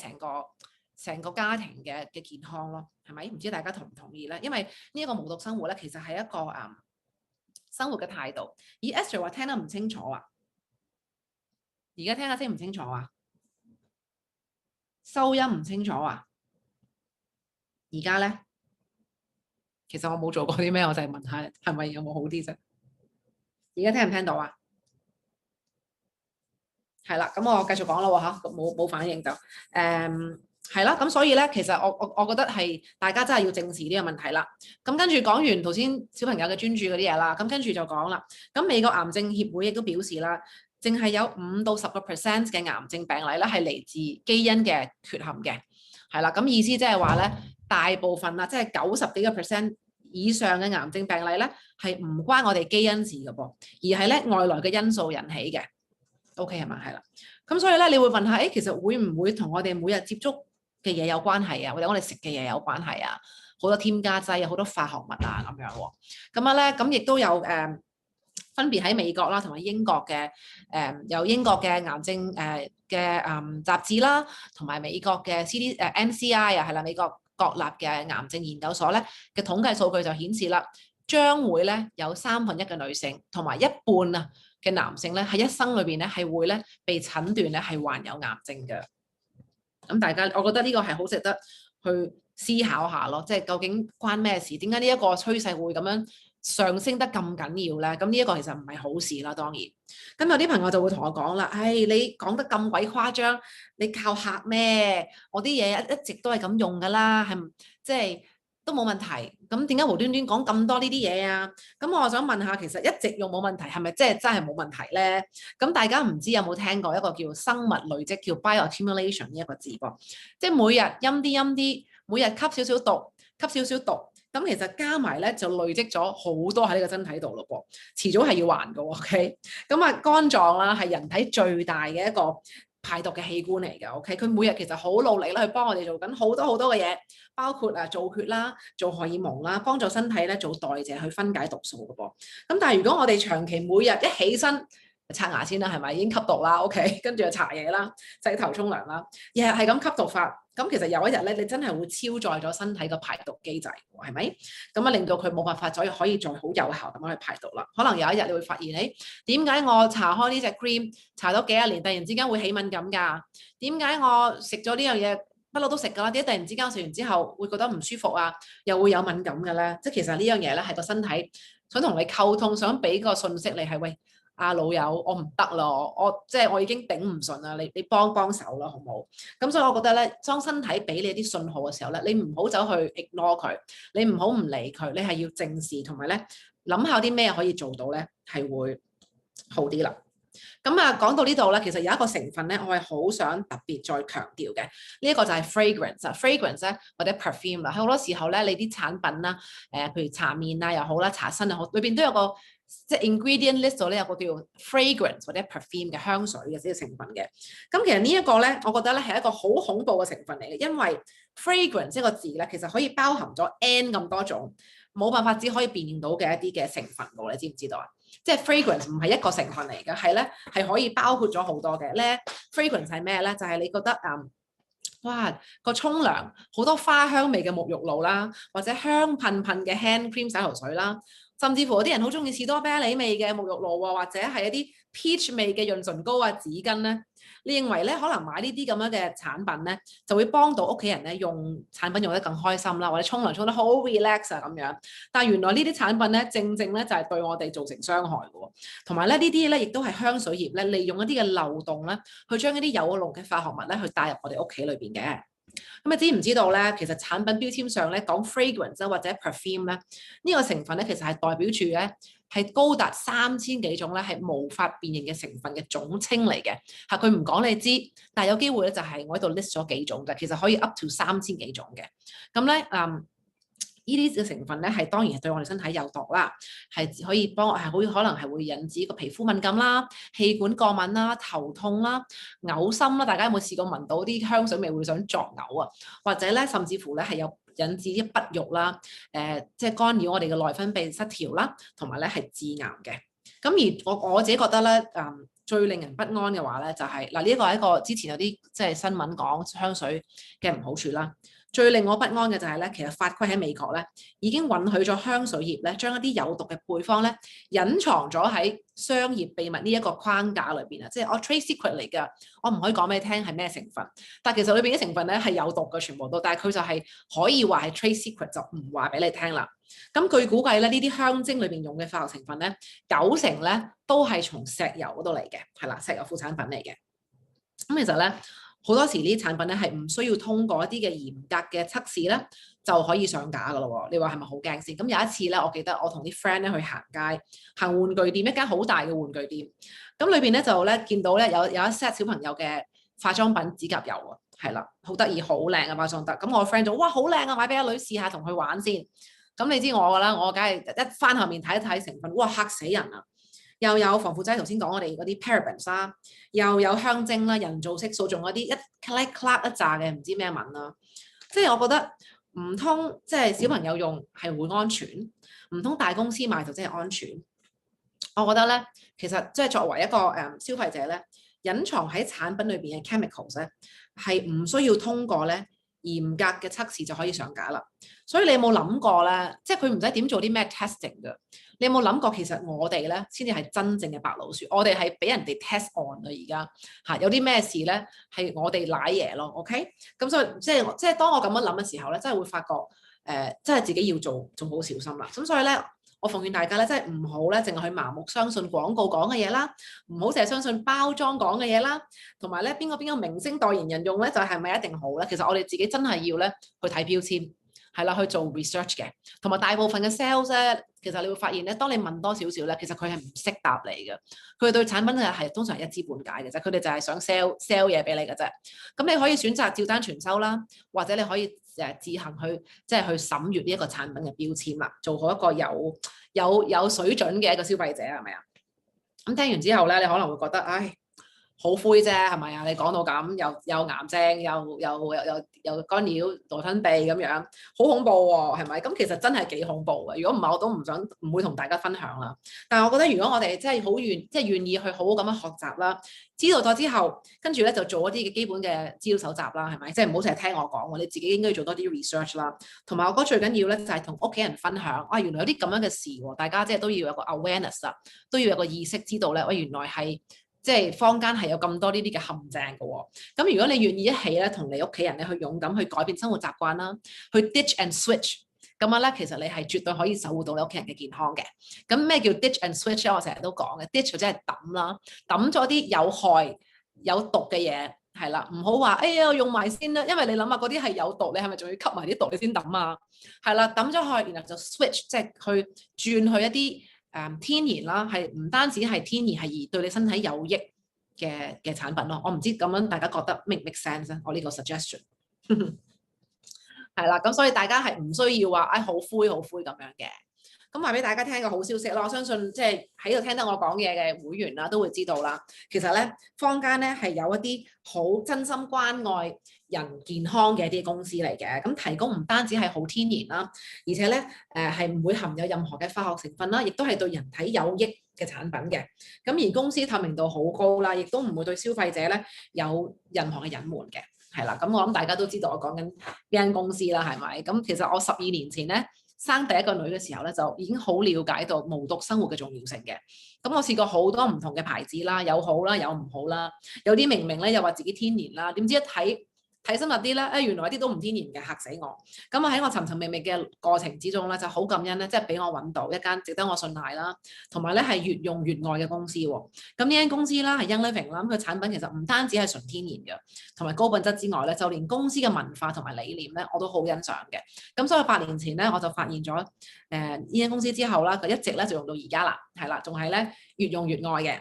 成個家庭嘅健康咯，係咪？唔知大家同唔同意咧？因為呢一個無毒生活咧，其實係一個生活嘅態度。而 Esther 話聽得唔清楚啊，而家聽得清唔清楚啊？收音唔清楚啊？而家咧，其實我冇做過啲咩，我就係問下係咪有冇好啲啫？而家聽唔聽到啊？係啦，咁我繼續講啦喎嚇，冇反應就係啦，咁所以咧，其實我覺得係大家真係要正視呢個問題啦。咁跟住講完頭先小朋友嘅專注嗰啲嘢啦，咁跟住就講啦。咁美國癌症協會亦都表示啦，淨係有5到10% 嘅癌症病例咧係嚟自基因嘅缺陷嘅，係啦。咁意思即係話咧，大部分啦，即係90幾個%以上嘅癌症病例咧係唔關我哋基因事嘅噃，而係咧外來嘅因素引起嘅。OK 係嘛？係啦。咁所以咧，你會問下，其實會唔會同我哋每日接觸嘅嘢有關係啊，或者我哋食嘅嘢有關係啊？好多添加劑啊，好多化學物啊咁樣喎。咁啊咧，咁亦都有分別喺美國啦，同埋英國嘅有英國嘅癌症嘅雜誌啦，同埋美國嘅 NCI 啊，係啦，美國國立嘅癌症研究所咧嘅統計數據就顯示啦，將會咧有1/3嘅女性同埋1半啊嘅男性咧喺一生裏邊咧係會咧被診斷咧係患有癌症嘅。咁大家，我覺得呢個係好值得去思考下咯，即係究竟關咩事？點解呢一個趨勢會咁樣上升得咁緊要咧？咁呢一個其實唔係好事啦，當然。咁有啲朋友就會同我講啦，你講得咁鬼誇張，你靠嚇咩？我啲嘢一直都係咁用㗎啦，係即係都冇問題。咁點解無端端講咁多呢啲嘢啊？咁我想問下，其實一直用冇問題，係咪即係真係冇問題咧？咁大家唔知有冇聽過一個叫生物累積，叫 bioaccumulation 呢一個字噃？即係每日陰啲陰啲，每日吸少少毒，吸少少毒。咁其實加埋咧就累積咗好多喺呢個身體度咯噃，遲早係要還嘅喎。OK，咁啊肝臟啦係人體最大嘅一個排毒嘅器官嚟嘅。OK，佢每日其實好努力啦，去幫我哋做緊好多好多嘅嘢，包括造血啦、做荷爾蒙啦，幫助身體咧做代謝去分解毒素嘅噃。咁但係如果我哋長期每日一起身，刷牙先啦，係咪已經吸毒啦？OK，跟住就搽嘢啦，洗頭沖涼啦，日日係咁吸毒法，咁其實有一日咧，你真係會超載咗身體嘅排毒機制，係咪？咁啊，令到佢冇辦法再可以再好有效咁樣去排毒啦。可能有一日你會發現，誒點解我搽開呢隻 cream，搽咗幾十年，突然之間會起敏感㗎？點解我食咗呢樣嘢不嬲都食㗎啦？點解突然之間食完之後會覺得唔舒服啊？又會有敏感嘅咧？即係其實呢樣嘢咧係個身體想同你溝通，想俾個信息你係喂。老友，我唔得咯，即係我已經頂唔順啦，你幫手啦，好唔好？咁所以我覺得咧，當身體俾你啲信號嘅時候咧，你唔好走去 ignore 佢，你唔好唔理佢，你係要正視同埋咧諗下啲咩可以做到咧，係會好啲啦。咁啊，講到呢度咧，其實有一個成分咧，我係好想特別再強調嘅，呢一個就係 fragrance 咧或者 perfume 啦，好多時候咧你啲產品啦，譬如搽面啊又好啦，搽身又好，裏邊都有個。即係 ingredient list 度咧有個叫 fragrance 或者 perfume 嘅香水嘅呢個成分嘅，咁其實呢一個咧，我覺得咧係一個好恐怖嘅成分嚟嘅，因為 fragrance 呢個字咧其實可以包含咗 n 咁多種，冇辦法只可以辨認到嘅一啲嘅成分喎，你知唔知道啊？即係 fragrance 唔係一個成分嚟嘅，係咧係可以包括咗好多嘅咧。fragrance 係咩咧？就係你覺得哇個沖涼好多花香味嘅沐浴露啦，或者香噴噴嘅 hand cream 洗頭水啦。甚至乎有啲人好中意士多啤梨味嘅沐浴露啊，或者係一啲 peach 味嘅潤唇膏啊、紙巾咧，你認為咧可能買呢啲咁樣嘅產品咧，就會幫到屋企人咧用產品用得更開心啦，或者沖涼沖得好 relax 啊咁樣。但係原來呢啲產品咧，正正咧就係對我哋造成傷害嘅喎。同埋咧呢啲咧亦都係香水業咧利用一啲嘅漏洞咧，去將一啲有用嘅化學物咧去帶入我哋屋企裏邊嘅。咁你知唔知道咧？其實產品標籤上咧講 fragrance 或者 perfume 咧，呢個成分咧其實係代表住咧係高達3000幾種咧係無法辨認嘅成分嘅總稱嚟嘅。嚇佢唔講你知，但係有機會咧就係我喺度 list 咗幾種嘅，其實可以 up to 3000幾種嘅。咁咧呢啲嘅成分咧係當然係對我哋身體有毒啦，係可以幫係可能係會引致個皮膚敏感啦、氣管過敏啦、頭痛啦、嘔心啦。大家有冇試過聞到啲香水味會想作嘔啊？或者咧甚至乎咧係有引致啲不育啦、即係干擾我哋嘅內分泌失調啦，同埋咧係致癌嘅。咁而我自己覺得咧最令人不安嘅話咧就係呢一個係一個之前有啲即係新聞講香水嘅唔好處啦。最令我不安嘅就係咧，其實法規喺美國咧已經允許咗香水業咧將一啲有毒嘅配方咧隱藏咗喺商業秘密呢一個框架裏邊啊，即係我 trade secret 嚟㗎，我唔可以講俾你聽係咩成分，但係其實裏邊啲成分咧係有毒嘅全部都，但係佢就係可以話係 trade secret 就唔話俾你聽啦。咁據估計咧，呢啲香精裏邊用嘅化學成分咧90%咧都係從石油嗰度嚟嘅，係啦，石油副產品嚟嘅。咁其實咧。好多時呢啲產品咧係唔需要通過一啲嘅嚴格嘅測試咧，就可以上架噶咯喎。你話係咪好驚先？咁有一次咧，我記得我同啲 friend 咧去行街，行玩具店，一間好大嘅玩具店。咁裏邊咧就咧見到咧有一 set 小朋友嘅化妝品指甲油啊，係啦，好得意，好靚嘅包裝得。咁我 friend 就哇好靚啊，買俾阿女試下同佢玩先。咁你知我噶啦，我梗係一翻後面睇一睇成分，哇嚇死人啊！又有防腐劑，頭先講我哋嗰啲 parabens 啦，又有香精啦、人造色素，仲有啲一 click clack 一紮嘅唔知咩文啦。即係我覺得唔通即係小朋友用係會安全，唔通大公司賣就真係安全？我覺得咧，其實即係作為一個消費者咧，隱藏喺產品裏邊嘅 chemicals 咧，係唔需要通過咧嚴格嘅測試就可以上架啦。所以你有冇諗過咧？即係佢唔使點做啲咩 testing 㗎？你有冇諗過其實我哋咧先至係真正嘅白老鼠？我哋係俾人哋 test on 啦，而家嚇有啲咩事咧係我哋賴嘢咯。OK，咁所以即係當我咁樣諗嘅時候咧，真係會發覺真係自己要做好小心啦。咁所以咧，我奉勸大家咧，真係唔好咧淨係去盲目相信廣告講嘅嘢啦，唔好淨係相信包裝講嘅嘢啦，同埋咧邊個明星代言人用咧就係咪一定好咧？其實我哋自己真係要咧去睇標籤。係啦，去做 research 嘅。同埋大部分嘅 sales 咧，其實你會發現咧，當你問多少少咧，其實佢係唔識答你嘅。佢哋對產品係通常一知半解嘅啫，佢哋就係想 sell 嘢俾你嘅啫。咁你可以選擇照單全收啦，或者你可以自行去即係去審閱呢一個產品嘅標籤啦，做好一個有水準嘅一個消費者係咪啊？咁聽完之後咧，你可能會覺得，唉，好灰啫，係咪啊？你講到咁，又癌症，又干擾內分泌咁樣，好恐怖喎，係咪？咁其實真係幾恐怖嘅。如果唔係，我都唔會同大家分享啦。但係我覺得，如果我哋真係願意去好好咁樣學習啦，知道咗之後，跟住咧就做一啲嘅基本嘅資料搜集啦，係咪？即係唔好成日聽我講喎，你自己應該要做多啲 research 啦。同埋我覺得最緊要咧就係同屋企人分享，原來有啲咁樣嘅事喎，大家即係都要有個 awareness 啦，都要有個意識知道咧，原來係。即係坊間係有咁多呢啲嘅陷阱嘅喎，咁如果你願意一起咧，同你屋企人咧去勇敢去改變生活習慣啦，去 ditch and switch，咁樣咧其實你係絕對可以守護到你屋企人嘅健康嘅。咁咩叫 ditch and switch 咧？我成日都講嘅 ditch 即係抌啦，抌咗啲有害有毒嘅嘢係啦，唔好話哎呀我用埋先啦，因為你諗下嗰啲係有毒，你係咪仲要吸埋啲毒你先抌啊？係啦，抌咗去，然後就 switch 即係去轉去一啲。天然啦，係唔單止係天然，係而對你身體有益嘅產品咯。我唔知咁樣大家覺得 make sense 咧？我呢個 suggestion 係啦，咁所以大家係唔需要話好灰咁樣嘅。咁話俾大家聽個好消息咯，我相信即係喺度聽得我講嘢嘅會員啦，都會知道啦。其實咧，坊間咧係有一啲好真心關愛人健康嘅一啲公司嚟嘅，咁提供唔單止係好天然啦，而且咧係唔會含有任何嘅化學成分啦，亦都係對人體有益嘅產品嘅。咁而公司透明度好高啦，亦都唔會對消費者咧有任何嘅隱瞞嘅，係啦。咁我諗大家都知道我講緊邊間公司啦，係咪？咁其實我12年前咧生第一個女嘅時候咧，就已經好了解到無毒生活嘅重要性嘅。咁我試過好多唔同嘅牌子啦，有好啦，有唔好啦，有啲明明咧又話自己天然啦，點知一睇深入啲咧，原來啲都唔天然嘅，嚇死我！咁喺我尋尋覓覓嘅過程之中咧，就好感恩咧，即係俾我揾到一間值得我信賴啦，同埋咧係越用越愛嘅公司喎。咁呢間公司啦係 Young Living 啦，咁佢產品其實唔單止係純天然嘅，同埋高品質之外咧，就連公司嘅文化同埋理念咧，我都好欣賞嘅。咁所以8年前咧，我就發現咗呢間公司之後啦，佢一直咧就用到而家啦，係啦，仲係咧越用越愛嘅。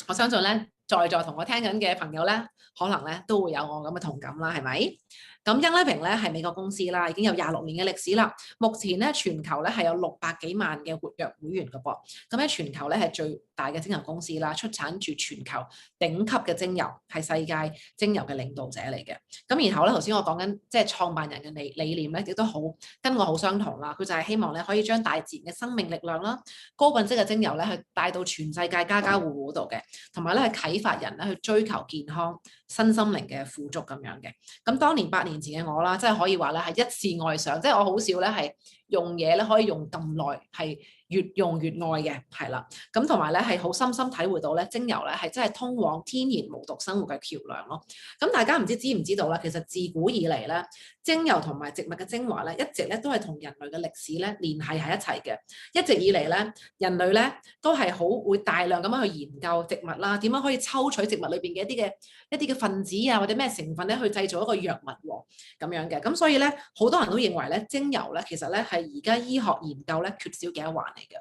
我相信咧，在同我聽緊嘅朋友咧，可能咧都會有我咁嘅同感啦，係咪？咁 Young Living 咧係美國公司啦，已經有26年嘅歷史啦。目前咧全球咧係有600幾萬嘅活躍會員嘅噃。咁喺全球咧係最大嘅精油公司啦，出產住全球頂級嘅精油，係世界精油嘅領導者嚟嘅。咁然後咧頭先我講緊即係創辦人嘅理念咧，亦都好跟我好相同啦。佢就係希望咧可以將大自然嘅生命力量啦、高品質嘅精油咧去帶到全世界家家戶戶度嘅，同埋咧係啟發人咧去追求健康、身心靈嘅富足咁樣嘅。咁當年8年前嘅我啦，真係可以話咧係一試愛上，即係我好少咧係用嘢咧可以用咁耐，係越用越愛嘅，係啦。咁同埋咧係好深深體會到咧精油咧係真係通往天然無毒生活嘅橋梁咯。咁大家唔知唔知道啦，其實自古以嚟咧，精油同埋植物嘅精華咧一直咧都係同人類嘅歷史咧聯繫喺一齊嘅。一直以嚟咧，人類咧都係好會大量咁樣去研究植物啦，點樣可以抽取植物裏邊嘅一啲嘅分子啊，或者咩成分咧去製造一個藥物喎，咁樣嘅。咁所以咧，好多人都認為咧，精油咧其實咧係而家醫學研究咧缺少嘅一環嚟嘅。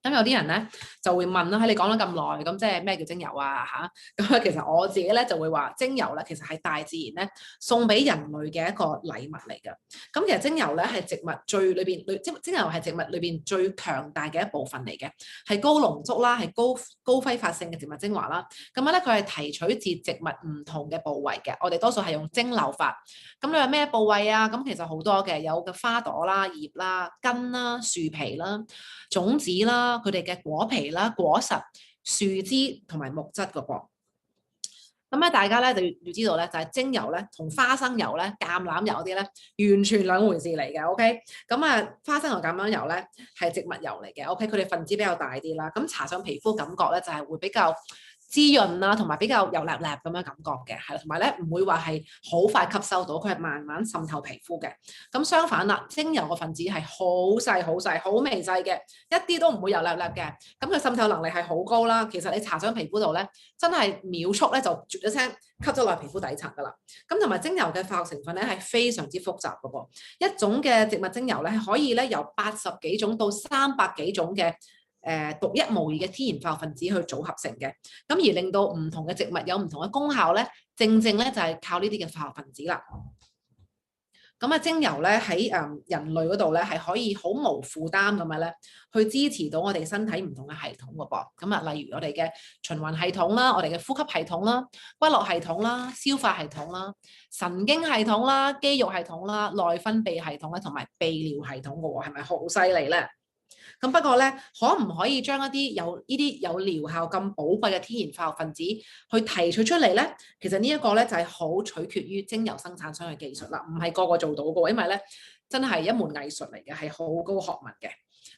咁有啲人咧就會問啦，喺你講咗咁耐，咁即係咩叫精油啊？咁其實我自己咧就會話，精油咧其實係大自然咧送俾人類嘅一個禮物嚟㗎。咁其實精油咧係植物最裏邊，精油係植物裏邊最強大嘅一部分嚟嘅，係高濃縮啦，係高揮發性嘅植物精華啦。咁咧佢係提取自植物唔同嘅部位嘅，我哋多數係用蒸餾法。咁你話咩部位啊？咁其實好多嘅，有嘅花朵啦、葉啦、根啦、樹皮啦、種子啦。佢哋嘅果皮啦、果實、樹枝同埋木質嘅噃。咁咧，大家咧就要知道咧，就係精油咧同花生油咧、橄欖油嗰啲咧，完全兩回事嚟嘅。OK，咁啊，花生油、橄欖油咧係植物油嚟嘅。OK，佢哋分子比較大啲啦。咁搽上皮膚感覺咧就係會比較滋潤啦，同埋比較油膩膩咁樣感覺嘅，係啦，同埋咧唔會話係好快吸收到，佢係慢慢滲透皮膚嘅。咁相反啦，精油個分子係好細、好細、好微細嘅，一啲都唔會油膩膩嘅。咁佢滲透能力係好高啦。其實你搽上皮膚度咧，真係秒速咧就啜一聲吸咗落皮膚底層噶啦。咁同埋精油嘅化學成分咧係非常之複雜嘅噃，一種嘅植物精油咧係可以咧由80幾種到300幾種嘅獨一無二嘅天然化學分子去組合成嘅，咁而令到唔同嘅植物有唔同嘅功效咧，正正咧就係靠呢啲嘅化學分子啦。咁啊，精油咧喺人類嗰度咧係可以好無負擔咁樣咧，去支持到我哋身體唔同嘅系統嘅噃。咁啊，例如我哋嘅循環系統啦，我哋嘅呼吸系統啦、骨骼系統啦、消化系統啦、神經系統啦、肌肉系統啦、內分泌系統咧，同埋泌尿系統嘅喎，係咪好犀利咧？咁不過咧，可唔可以將一啲有療效咁寶貴嘅天然化學分子去提取出嚟咧？其實呢一個咧就係好取決於精油生產商嘅技術啦，唔係個個做到嘅，因為咧真係一門藝術嚟嘅，係好高學問嘅。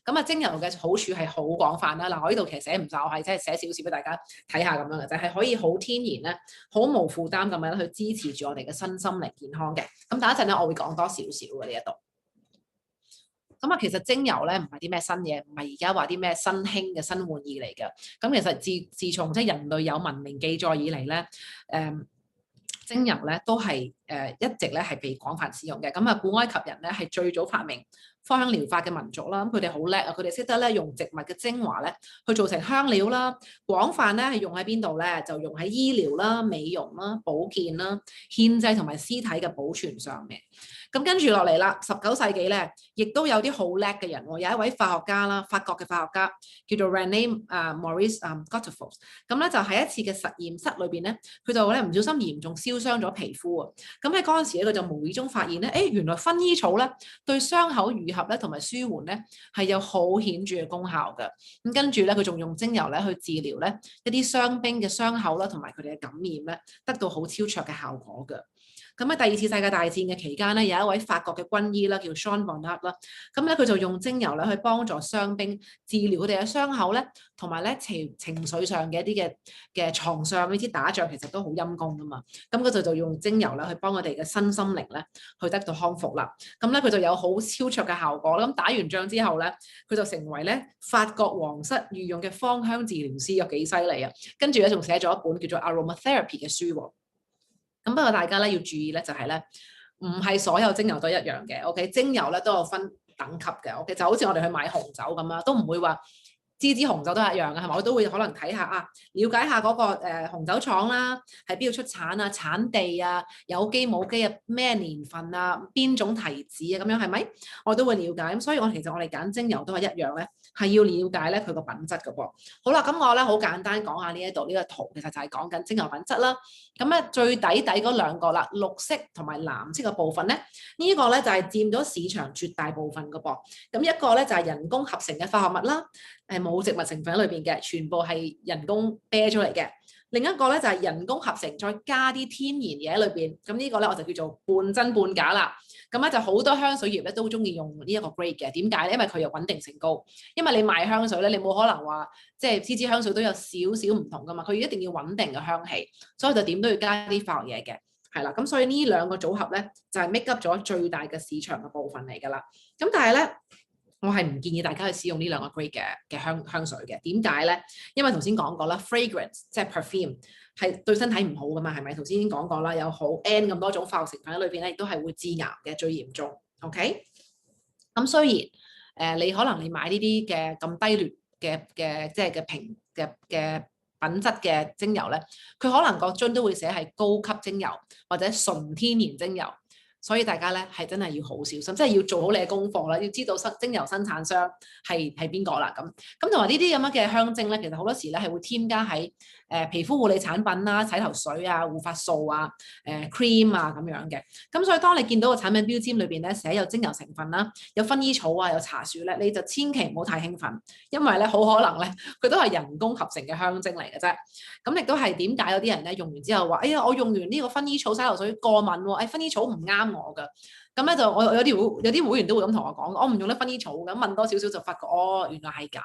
咁啊，精油嘅好處係好廣泛啦。嗱，我呢度其實寫唔晒，我係真係寫少少俾大家睇下咁樣嘅，就係可以好天然咧，好無負擔咁樣去支持住我哋嘅身心靈健康嘅。咁等一陣咧，我會講多少少嘅呢一度。咁啊，其實精油咧唔係啲咩新嘢，唔係而家話啲咩新興嘅新玩意嚟嘅。咁其實自從即係人類有文明記載以嚟咧，精油咧都係一直咧係被廣泛使用嘅。咁啊，古埃及人咧係最早發明芳香療法嘅民族啦。咁佢哋好叻啊，佢哋識得咧用植物嘅精華咧去做成香料啦。廣泛咧係用喺邊度咧？就用喺醫療啦、美容啦、保健啦、獻祭同埋屍體嘅保存上面。咁跟住落嚟啦，19世紀咧，亦都有啲好叻嘅人喎。有一位化學家啦，法國嘅化學家叫做 René Maurice Gottefaux。咁咧就喺一次嘅實驗室裏邊咧，佢就咧唔小心嚴重燒傷咗皮膚啊。咁喺嗰陣時咧，佢就無意中發現咧，原來薰衣草咧對傷口愈合咧同埋舒緩咧係有好顯著嘅功效嘅。咁跟住咧，佢仲用精油咧去治療咧一啲傷兵嘅傷口啦，同埋佢哋嘅感染咧，得到好超卓嘅效果嘅。咁喺第二次世界大戰嘅期間咧，有一位法國嘅軍醫啦，叫 Jean Bonnat 啦，咁咧佢就用精油咧去幫助傷兵治療佢哋嘅傷口咧，同埋咧情緒上嘅一啲嘅創傷。呢啲打仗其實都好陰功噶嘛，咁佢就用精油咧去幫佢哋嘅身心靈咧去得到康復啦。咁咧佢就有好超卓嘅效果啦。咁打完仗之後咧，佢就成為咧法國皇室御用嘅芳香治療師，有幾犀利啊！跟住咧仲寫咗一本叫做 Aromatherapy 嘅書喎。咁不過大家咧要注意咧，就係咧唔係所有精油都一樣嘅。OK， 精油咧都有分等級嘅。OK， 就好似我哋去買紅酒咁啦，都唔會話支紅酒都係一樣嘅，係咪？我都會可能睇下啊，了解下嗰個紅酒廠啦，喺邊度出產啊，產地啊，有機冇機啊，咩年份啊，邊種提子啊，咁樣係咪？我都會了解。咁所以其實我哋揀精油都係一樣咧，係要了解咧佢個品質嘅噃。好啦，咁我咧好簡單講下呢一度呢個圖，其實就係講緊精油品質啦。咁咧最底嗰兩個啦，綠色同埋藍色嘅部分咧，呢個咧就係佔咗市場絕大部分嘅噃。咁一個咧就係人工合成嘅化學物啦，冇植物成分喺裏邊嘅，全部係人工啤出嚟嘅。另一個咧就係人工合成，再加啲天然嘢喺裏邊。咁呢個咧我就叫做半真半假啦。咁咧就好多香水業咧都中意用呢一個 grade 嘅。點解咧？因為佢有穩定性高。因為你賣香水咧，你冇可能話即係支香水都有少少唔同噶嘛。佢一定要穩定嘅香氣，所以就點都要加啲化學嘢嘅。係啦，咁所以呢兩個組合咧就係 make up 咗最大嘅市場嘅部分嚟㗎啦。咁但係咧，我係唔建議大家去使用呢兩個 grade 嘅香水嘅。點解咧？因為頭先講過啦 ，fragrance 即係 perfume 係對身體唔好噶嘛，係咪？頭先已經講過啦，有好 N 咁多種化學成分喺裏邊咧，亦都係會致癌嘅，最嚴重。OK， 咁雖然你可能你買呢啲嘅咁低劣嘅即係嘅平嘅品質嘅精油咧，佢可能個樽都會寫係高級精油或者純天然精油。所以大家咧係真係要好小心，即係要做好你嘅功課啦，要知道精油生產商係邊個啦咁。咁同埋呢啲咁樣嘅香精咧，其實好多時咧係會添加喺皮膚護理產品啦、洗頭水啊、護髮素啊、cream 啊咁樣嘅。咁所以當你見到個產品標籤裏邊咧寫有精油成分啦、有薰衣草啊、有茶樹咧，你就千祈唔好太興奮，因為咧好可能咧佢都係人工合成嘅香精嚟嘅啫。咁亦都係點解有啲人咧用完之後話：哎呀，我用完呢個薰衣草洗頭水過敏喎，薰衣草唔啱我㗎。咁咧就我有啲會員都會咁同我講，我唔用得薰衣草，咁問多少少就發覺原來係咁。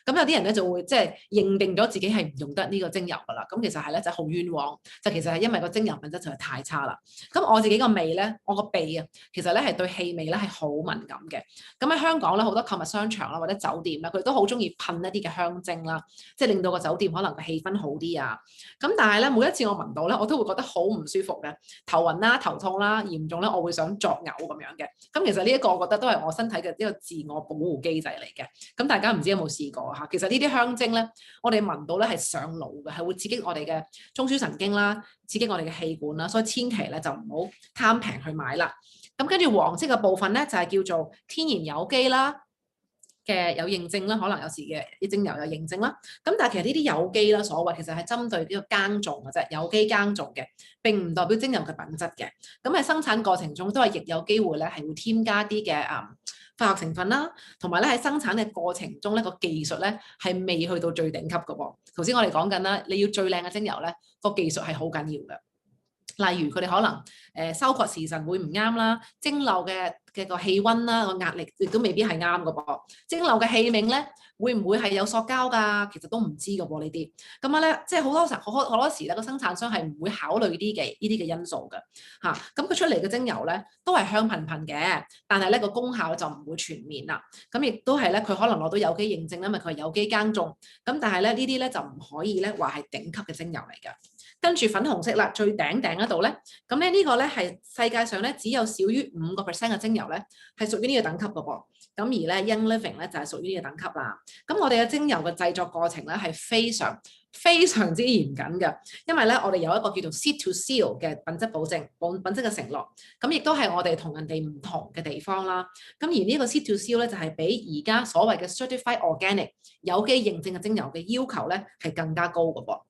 咁有啲人咧就會即係認定咗自己係唔用得呢個精油㗎啦。咁其實係咧就好冤枉，就其實係因為個精油品質就係太差啦。咁我自己個味咧，我個鼻啊，其實咧係對氣味咧係好敏感嘅。咁喺香港咧好多購物商場啦或者酒店啦，佢都好中意噴一啲嘅香精啦，即係令到個酒店可能個氣氛好啲啊。咁但係咧每一次我聞到咧，我都會覺得好唔舒服嘅，頭暈啦、頭痛啦，嚴重咧我會想作嘔咁樣嘅。咁其實呢一個我覺得都係我身體嘅一個自我保護機制嚟嘅。咁大家唔知有冇試過嚇？其實呢啲香精咧，我哋聞到咧係上腦嘅，係會刺激我哋嘅中樞神經啦，刺激我哋嘅氣管啦，所以千祈咧就唔好貪平去買啦。咁跟住黃色嘅部分咧就係叫做天然有機啦嘅有認證啦，可能有時嘅啲精油有認證啦。咁但係其實呢啲有機啦，所謂其實係針對呢個耕種嘅啫，有機耕種嘅，並唔代表精油嘅品質嘅。咁喺生產過程中都係亦有機會咧係會添加啲嘅化學成分啦，同埋咧喺生產嘅過程中咧個技術咧係未去到最頂級嘅喎。頭先我哋講緊啦，你要最靚嘅精油咧，個技術係好緊要嘅。例如佢哋可能收割時辰會唔啱啦，蒸餾嘅個氣温啦，個壓力亦都未必係啱嘅噃。蒸餾嘅器皿咧會唔會係有塑膠㗎？其實都唔知嘅噃呢啲。咁咧即係好多時咧個生產商係唔會考慮呢啲嘅因素嘅嚇。咁佢出嚟嘅精油咧都係香噴噴嘅，但係咧個功效就唔會全面啦。咁亦都係咧佢可能攞到有機認證啦，因為佢係有機耕種。咁但係咧呢啲咧就唔可以咧話係頂級嘅精油嚟㗎。跟住粉紅色啦，最頂嗰度咧，咁咧呢個咧係世界上咧只有少於5% 嘅精油咧係屬於呢個等級嘅噃。咁而咧 Young Living 咧就係屬於呢個等級啦。咁我哋嘅精油嘅製作過程咧係非常之嚴謹嘅，因為咧我哋有一個叫做 Seed to Seal 嘅品質保證、品質嘅承諾。咁亦都係我哋同人哋唔同嘅地方啦。咁而呢個 Seed to Seal 咧就係比而家所謂嘅 Certified Organic 有機認證嘅精油嘅要求咧係更加高嘅噃。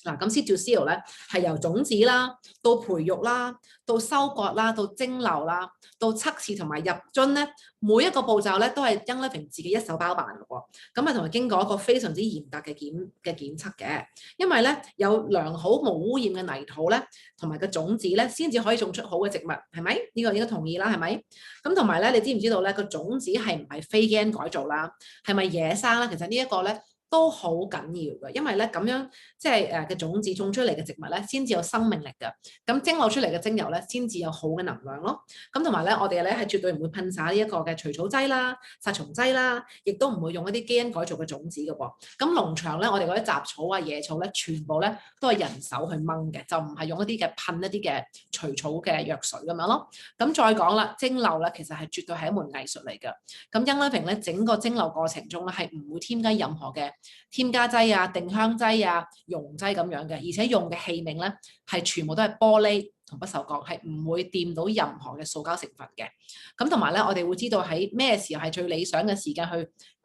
嗱，咁 Seed to Seal 咧係由種子啦，到培育啦，到收割啦，到蒸餾啦，到測試同埋入樽咧，每一個步驟咧都係 Young Living 自己一手包辦嘅喎。咁啊，同埋經過一個非常之嚴格嘅檢測嘅，因為咧有良好無污染嘅泥土咧，同埋個種子咧，先至可以種出好嘅植物，係咪？呢個應該同意啦，係咪？咁同埋咧，你知唔知道咧個種子係唔係非基因改造啦？係咪野生啦？其實呢一個咧都好緊要嘅，因為咧咁樣即係嘅種子種出嚟嘅植物咧，先至有生命力嘅。咁蒸餾出嚟嘅精油咧，先至有好嘅能量咯。咁同埋咧，我哋咧係絕對唔會噴灑呢一個嘅除草劑啦、殺蟲劑啦，亦都唔會用一啲基因改造嘅種子嘅噃。咁農場咧，我哋嗰啲雜草啊、野草咧，全部咧都係人手去掹嘅，就唔係用一啲嘅噴一啲嘅除草嘅藥水咁樣咯。咁再講啦，蒸餾咧其實係絕對係一門藝術嚟嘅。咁 Young Living 咧整個蒸餾過程中咧係唔會添加任何嘅添加劑啊、定香劑啊、溶劑咁樣嘅，而且用嘅器皿咧係全部都係玻璃同不鏽鋼，係唔會掂到任何嘅塑膠成分嘅。咁同埋咧，我哋會知道喺咩時候係最理想嘅時間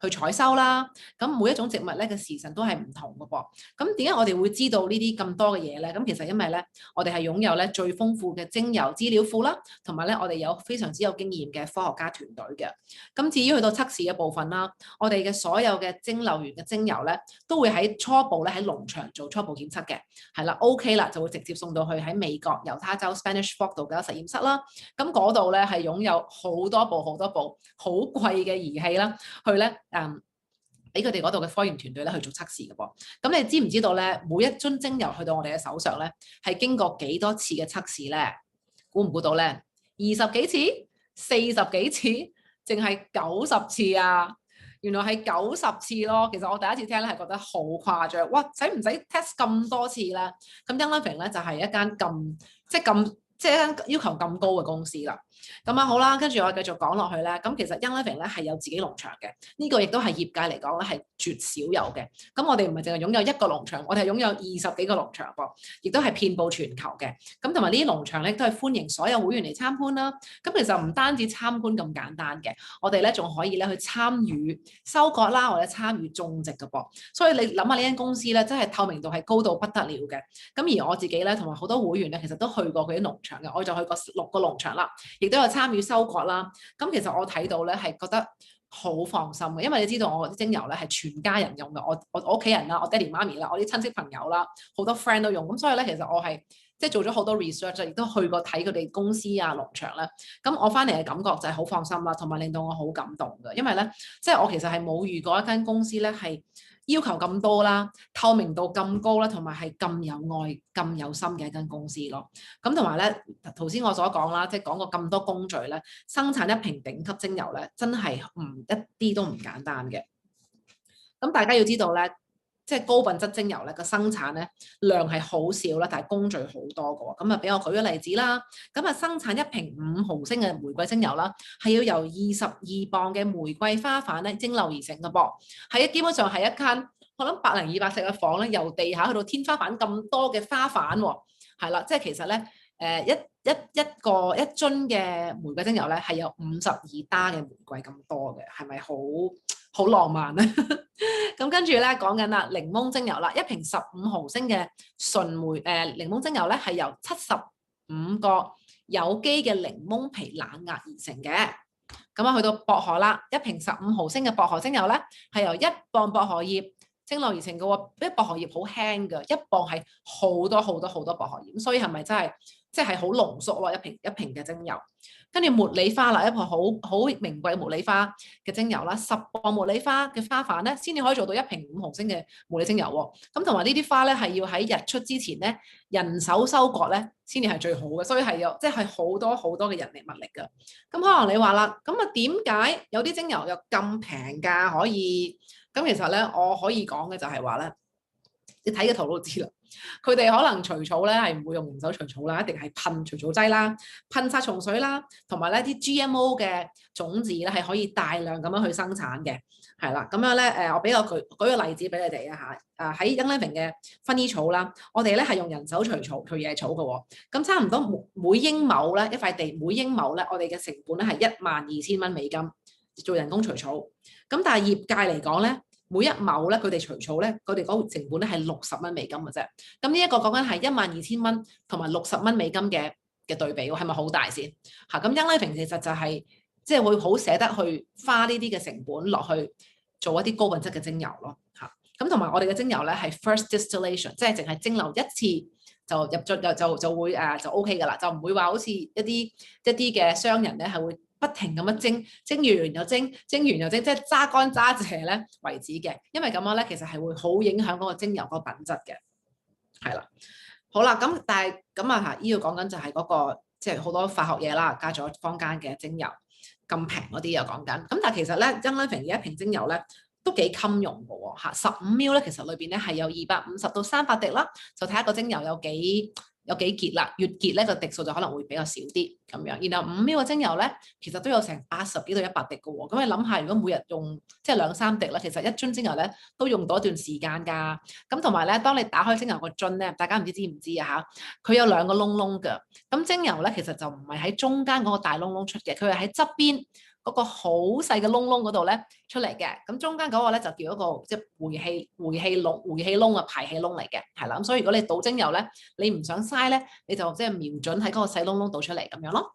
去採收啦。咁每一種植物咧嘅時辰都係唔同嘅噃。咁點解我哋會知道呢啲咁多嘅嘢咧？咁其實因為咧，我哋係擁有咧最豐富嘅精油資料庫啦，同埋咧我哋有非常之有經驗嘅科學家團隊嘅。咁至於去到測試嘅部分啦，我哋嘅所有嘅蒸餾完嘅精油咧，都會喺初步咧喺農場做初步檢測嘅，係啦 OK 啦，就會直接送到去喺美國猶他州 Spanish Fork 度嘅實驗室啦。咁嗰度咧係擁有好多部好貴嘅儀器啦，去咧俾佢哋嗰度嘅科研團隊咧去做測試嘅噃。咁你知唔知道咧，每一樽精油去到我哋嘅手上咧，係經過幾多次嘅測試咧？估唔估到咧？20幾次、40幾次，淨係90次啊！原來係90次咯。其實我第一次聽咧係覺得好誇張。哇！使唔使 test 咁多次咧？咁 Young Living 咧就係一間即係一間要求咁高嘅公司啦。咁啊好啦，跟住我繼續講落去咧。咁其實 Young Living 咧係有自己農場嘅，呢個亦都係業界嚟講咧係絕少有嘅。咁我哋唔係淨係擁有一個農場，我哋係擁有20幾個農場噃，亦都係遍佈全球嘅。咁同埋呢啲農場咧都係歡迎所有會員嚟參觀啦。咁其實唔單止參觀咁簡單嘅，我哋咧仲可以咧去參與收割啦，或者參與種植嘅噃。所以你諗下呢間公司咧，真係透明度係高到不得了嘅。咁而我自己咧同埋好多會員咧，其實都去過佢啲農場嘅，我就去過6個農場啦，亦都有參與收割啦。咁其實我睇到咧係覺得好放心嘅，因為你知道我啲精油咧係全家人用嘅，我屋企人啦，我爹哋媽咪啦，我啲親戚朋友啦，好多 friend 都用，咁所以咧其實我係即係做咗好多 research，亦都去過睇佢哋公司啊農場啦。咁我翻嚟嘅感覺就係好放心啦，同埋令到我好感動嘅，因為咧即係我其實係冇遇過一間公司咧係要求咁多啦，透明度咁高啦，同埋係咁有愛、咁有心嘅一間公司咯。咁同埋咧，頭先我所講啦，即係講過咁多工序咧，生產一瓶頂級精油咧，真係一啲都唔簡單嘅。咁大家要知道咧，即係高品質精油咧個生產咧量係好少啦，但係工序好多嘅喎。咁啊，俾我舉個例子啦。咁啊，生產一瓶5毫升嘅玫瑰精油啦，係要由22磅嘅玫瑰花瓣咧蒸餾而成嘅噃。係基本上係一間我諗10200尺嘅房咧，由地下去到天花板咁多嘅花瓣喎。係啦，即係其實咧一樽嘅玫瑰精油咧係有52打嘅玫瑰咁多嘅，係咪好浪漫咧？咁跟住咧講緊啦，檸檬精油啦，一瓶15毫升嘅純檸檬精油咧係由75個有機嘅檸檬皮冷壓而成嘅。咁啊去到薄荷啦，一瓶15毫升嘅薄荷精油咧係由1磅薄荷葉蒸餾而成嘅喎，啲薄荷葉好輕嘅，1磅係好多好多好多薄荷葉，咁所以係咪真係即係好濃縮咯？一瓶嘅精油，跟住茉莉花啦，一個好名貴嘅茉莉花嘅精油啦，10磅茉莉花嘅花瓣咧，先至可以做到一瓶5毫升嘅茉莉精油喎。咁同埋呢啲花咧係要喺日出之前咧，人手收割咧，先至係最好嘅，所以係有即係好多好多嘅人力物力㗎。咁可能你話啦，咁啊點解有啲精油又咁平價可以？咁其實咧，我可以講嘅就係話咧，你睇個圖都知啦。佢哋可能除草咧係唔會用人手除草啦，一定係噴除草劑啦、噴殺蟲水啦，同埋咧啲 GMO 嘅種子咧係可以大量咁樣去生產嘅，係啦。咁樣咧我俾我舉個例子俾你哋啊嚇。喺 Young Living 嘅薰衣草啦，我哋咧係用人手除野草嘅喎。咁差唔多每英畝咧一塊地每英畝咧，我哋嘅成本咧係12000蚊美金做人工除草。咁但係業界嚟講咧，每一畝咧，佢哋除草咧，佢哋嗰個成本咧係60蚊美金嘅啫。咁呢一個講緊係12000蚊同埋60蚊美金嘅對比喎，係咪好大先？嚇咁 Young Living 其實就係即係會好捨得去花呢啲嘅成本落去做一啲高品質嘅精油咯。嚇咁同埋我哋嘅精油咧係 first distillation，即係淨係蒸餾一次就入咗就會就 OK 㗎啦，就唔會話好似一啲嘅商人咧係會不停咁樣蒸完又蒸，蒸完又蒸，即係揸乾揸淨咧為止嘅。因為咁樣咧，其實係會好影響嗰個精油嗰個品質嘅。係啦，好啦，咁但係咁啊嚇，呢度講緊就係嗰個即係好多化學嘢啦，加咗坊間嘅精油咁平嗰啲又講緊。咁但係其實咧，Young Living 嘅一瓶精油咧都幾襟用嘅喎嚇，15ml 咧其實裏邊咧係有250到300滴啦，就睇下個精油有幾結啦，越結咧個滴數就可能會比較少啲咁樣。然後5ml 嘅精油咧，其實都有成80幾到100滴嘅喎。咁你諗下，如果每日用即係2-3滴啦，其實一樽精油咧都用到一段時間㗎。咁同埋咧，當你打開精油個樽咧，大家唔知唔知啊嚇？佢有2個窿窿㗎。咁精油咧其實就唔係喺中間嗰個大窿窿出嘅，佢係喺側邊嗰個好細嘅窿窿嗰度咧出嚟嘅。咁中間嗰個咧就叫一個即係回氣窿啊，排氣窿嚟嘅，係啦。咁所以如果你倒精油咧，你唔想嘥咧，你就即係瞄準喺嗰個細窿窿倒出嚟咁樣咯。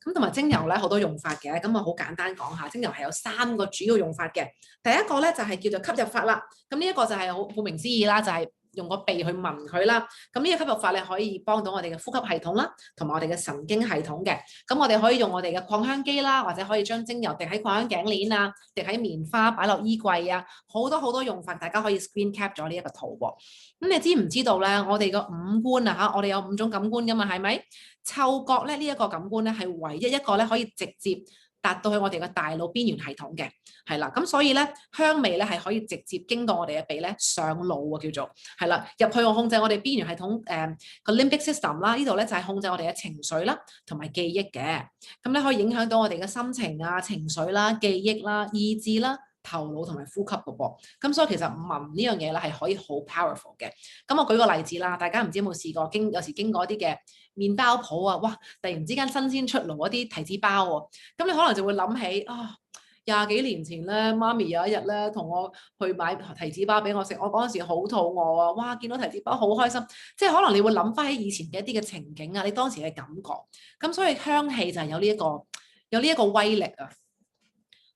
咁同埋精油咧好多用法嘅，咁我好簡單講下，精油係有3個主要用法嘅。第一個咧就係叫做吸入法啦。咁呢一個就係好顧名思義啦，就係用個鼻去聞佢啦。咁呢個吸入法咧可以幫到我哋嘅呼吸系統啦，同埋我哋嘅神經系統嘅。咁我哋可以用我哋嘅擴香機啦，或者可以將精油滴喺擴香頸鏈啊，滴喺棉花，擺落衣櫃啊，好多好多用法，大家可以 screen cap 咗呢一個圖喎。咁你知唔知道咧？我哋個五官啊嚇，我哋有5種感官噶嘛，係咪？嗅覺咧呢一個感官咧係唯一一個咧可以直接達到去我哋嘅大腦邊緣系統嘅，係啦。咁所以咧香味咧係可以直接經過我哋嘅鼻咧上腦啊，叫做係啦，入去我控制我哋邊緣系統個 limbic system 啦，呢度咧就係控制我哋嘅情緒啦同埋記憶嘅。咁咧可以影響到我哋嘅心情啊、情緒啦、記憶啦、意志啦、頭腦同埋呼吸嘅噃。咁所以其實聞呢樣嘢咧係可以好 powerful 嘅。咁我舉個例子啦，大家唔知有冇試過有時經過一啲嘅麵包鋪啊，哇！突然之間新鮮出爐一啲提子包喎，咁你可能就會諗起啊，20幾年前咧，媽咪有一日咧同我去買提子包俾我食，我嗰陣時好肚餓啊，哇！見到提子包好開心，即係可能你會諗翻起以前嘅一啲嘅情景啊，你當時嘅感覺，咁所以香氣就係有呢一個威力啊。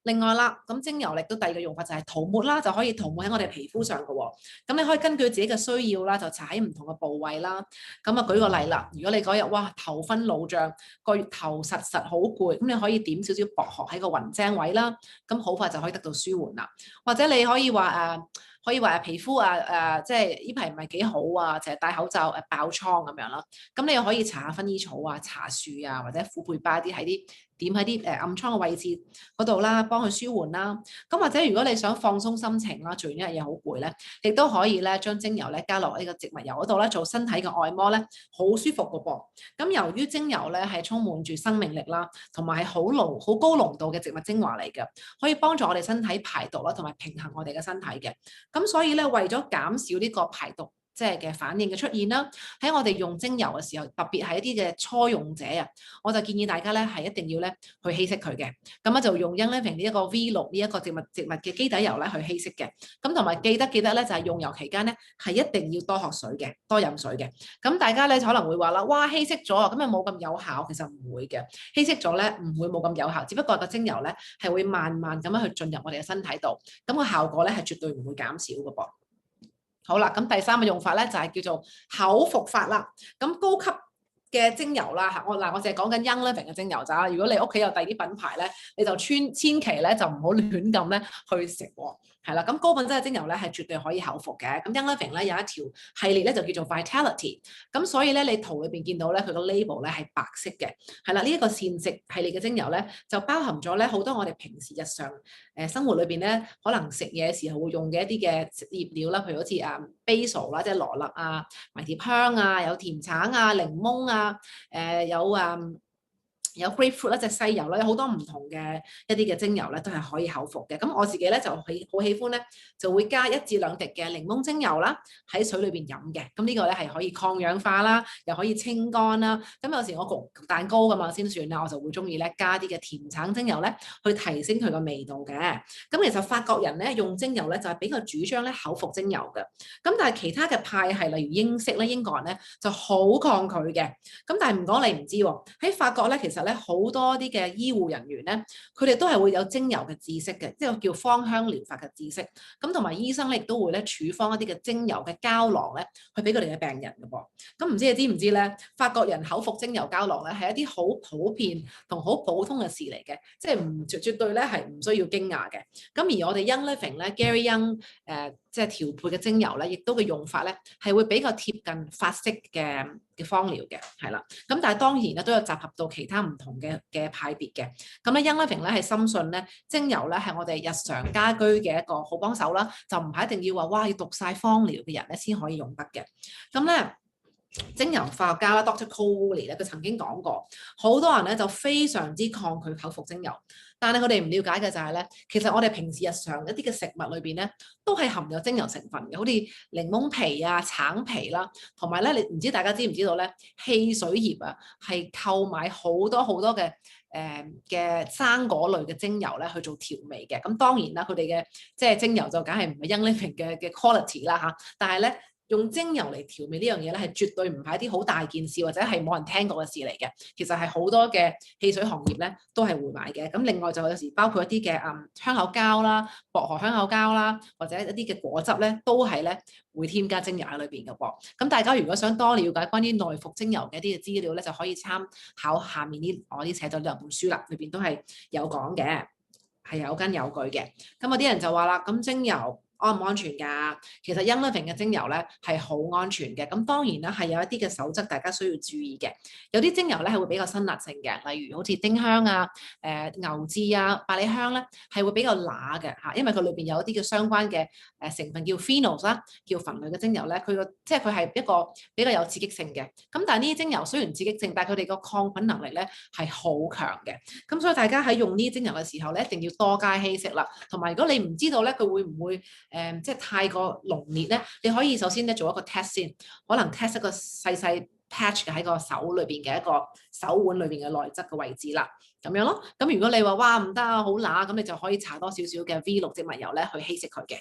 另外啦，咁精油力都第二個用法就係塗抹啦，就可以塗抹喺我哋皮膚上嘅喎。咁你可以根據自己嘅需要啦，就搽喺唔同嘅部位啦。咁啊，舉個例啦，如果你嗰日哇頭昏腦脹，個月頭實實好攰，咁你可以點少少薄荷喺個雲精位啦，咁好快就可以得到舒緩啦。或者你可以話可以話皮膚即係呢排唔係幾好啊，成日戴口罩爆瘡咁樣啦。咁你又可以搽下薰衣草啊、茶樹啊，或者虎背巴啲喺啲點喺啲暗瘡嘅位置嗰度啦，幫佢舒緩啦。咁或者如果你想放鬆心情啦，做完一日嘢好攰咧，亦都可以咧將精油咧加落呢個植物油嗰度咧，做身體嘅按摩咧，好舒服嘅噃。咁由於精油咧係充滿住生命力啦，同埋係好高濃度嘅植物精華嚟嘅，可以幫助我哋身體排毒啦，同埋平衡我哋嘅身體嘅。咁所以咧，為咗減少呢個排毒即係嘅反應嘅出現啦，喺我哋用精油嘅時候，特別係一啲嘅初用者啊，我就建議大家咧係一定要咧去稀釋佢嘅。咁咧就用 Young Living 呢一個 V6呢一個植物嘅基底油咧去稀釋嘅。咁同埋記得咧就係用油期間咧係一定要多喝水嘅，多飲水嘅。咁大家咧可能會話啦，哇稀釋咗啊，咁又冇咁有效，其實唔會嘅。稀釋咗咧唔會冇咁有效，只不過個精油咧係會慢慢咁樣去進入我哋嘅身體度，咁個效果咧係絕對唔會減少嘅噃。好啦，咁第三個用法咧就係叫做口服法啦。咁高級嘅精油啦，我淨係講緊 Young Living 嘅精油咋。如果你屋企有第二啲品牌咧，你就千祈咧就唔好亂咁咧去食喎。係啦，咁高品質嘅精油咧係絕對可以口服嘅。咁 Young Living 咧有一條系列咧就叫做 Vitality。咁所以咧你圖裏邊見到咧佢個 label 咧係白色嘅。係啦，呢一個膳食系列嘅精油咧就包含咗咧好多我哋平時日常生活裏邊咧可能食嘢嘅時候會用嘅一啲嘅醃料啦，譬如好似basil 啦，即係羅勒啊、迷迭香啊、有甜橙啊、檸檬啊、有 grapefruit 啦，即係西柚啦，有好多唔同嘅一啲嘅精油咧，都係可以口服嘅。咁我自己咧就好喜歡咧，就會加1至2滴嘅檸檬精油啦，喺水裏邊飲嘅。咁呢個咧係可以抗氧化啦，又可以清肝啦。咁有時我焗蛋糕㗎嘛先算啦，我就會中意咧加啲嘅甜橙精油咧，去提升佢個味道嘅。咁其實法國人咧用精油咧就係比較主張咧口服精油嘅。咁但係其他嘅派系例如英式咧，英國人咧就好抗拒嘅。咁但係唔講你唔知喎，喺法國咧其實咧好多啲嘅醫護人員咧，佢哋都係會有精油嘅知識嘅，即係叫芳香療法嘅知識。咁同埋醫生咧亦都會咧處方一啲嘅精油嘅膠囊咧，去俾佢哋嘅病人嘅噃。咁唔知你知唔知咧？法國人口服精油膠囊咧係一啲好普遍同好普通嘅事嚟嘅，即係絕對咧係唔需要驚訝嘅。咁而我哋 Young Living 咧 Gary Young 即係調配嘅精油咧，亦都嘅用法咧係會比較貼近法式嘅芳療嘅，係啦。咁但係當然咧都有集合到其他唔同嘅派別嘅。咁咧 Young Living 咧係深信咧精油咧係我哋日常家居嘅一個好幫手啦，就唔係一定要話哇要讀晒芳療嘅人咧先可以用得嘅。咁咧精油化學家啦 Dr. Coley 咧，佢曾經講過，好多人咧就非常之抗拒口服精油，但係佢哋唔了解嘅就係咧，其實我哋平時日常一啲嘅食物裏邊咧，都係含有精油成分嘅，好似檸檬皮啊、橙皮啦，同埋咧，你唔知大家知唔知道咧，汽水葉啊，係購買好多嘅生果類嘅精油咧去做調味嘅。咁當然啦，佢哋嘅即係精油就梗係唔係 Young Living 嘅 quality 啦嚇，但係咧。用精油嚟調味呢樣嘢咧，係絕對唔係一啲好大件事，或者係冇人聽過嘅事嚟嘅。其實係好多嘅汽水行業咧都係會買嘅。咁另外就有時包括一啲嘅香口膠啦、薄荷香口膠啦，或者一啲嘅果汁咧，都係咧會添加精油喺裏邊嘅噃。咁大家如果想多了解關於內服精油嘅一啲嘅資料咧，就可以參考下面我啲寫咗兩本書啦，裏邊都係有講嘅，係有根有據嘅。咁有啲人就話啦，咁精油安唔安全㗎？其實 Young Living 嘅精油咧係好安全嘅。咁當然啦，係有一啲嘅守則大家需要注意嘅。有啲精油咧係會比較辛辣性嘅，例如好似丁香啊、牛至啊、百里香咧係會比較乸嘅嚇，因為佢裏邊有一啲嘅相關嘅成分叫 phenols 啦，叫酚類嘅精油咧，即係佢係一個比較有刺激性嘅。咁但係呢啲精油雖然刺激性，但係佢哋個抗菌能力咧係好強嘅。咁所以大家喺用呢啲精油嘅時候咧，一定要多加稀釋啦。同埋如果你唔知道咧，佢會唔會即係太過濃烈咧，你可以首先咧做一個 test 先，可能 test 一個細 patch 嘅喺個手裏邊嘅一個手腕裏邊嘅內側嘅位置啦，咁樣咯。咁如果你話哇唔得啊，好乸，咁你就可以搽多少少嘅 V6植物油咧去稀釋佢嘅。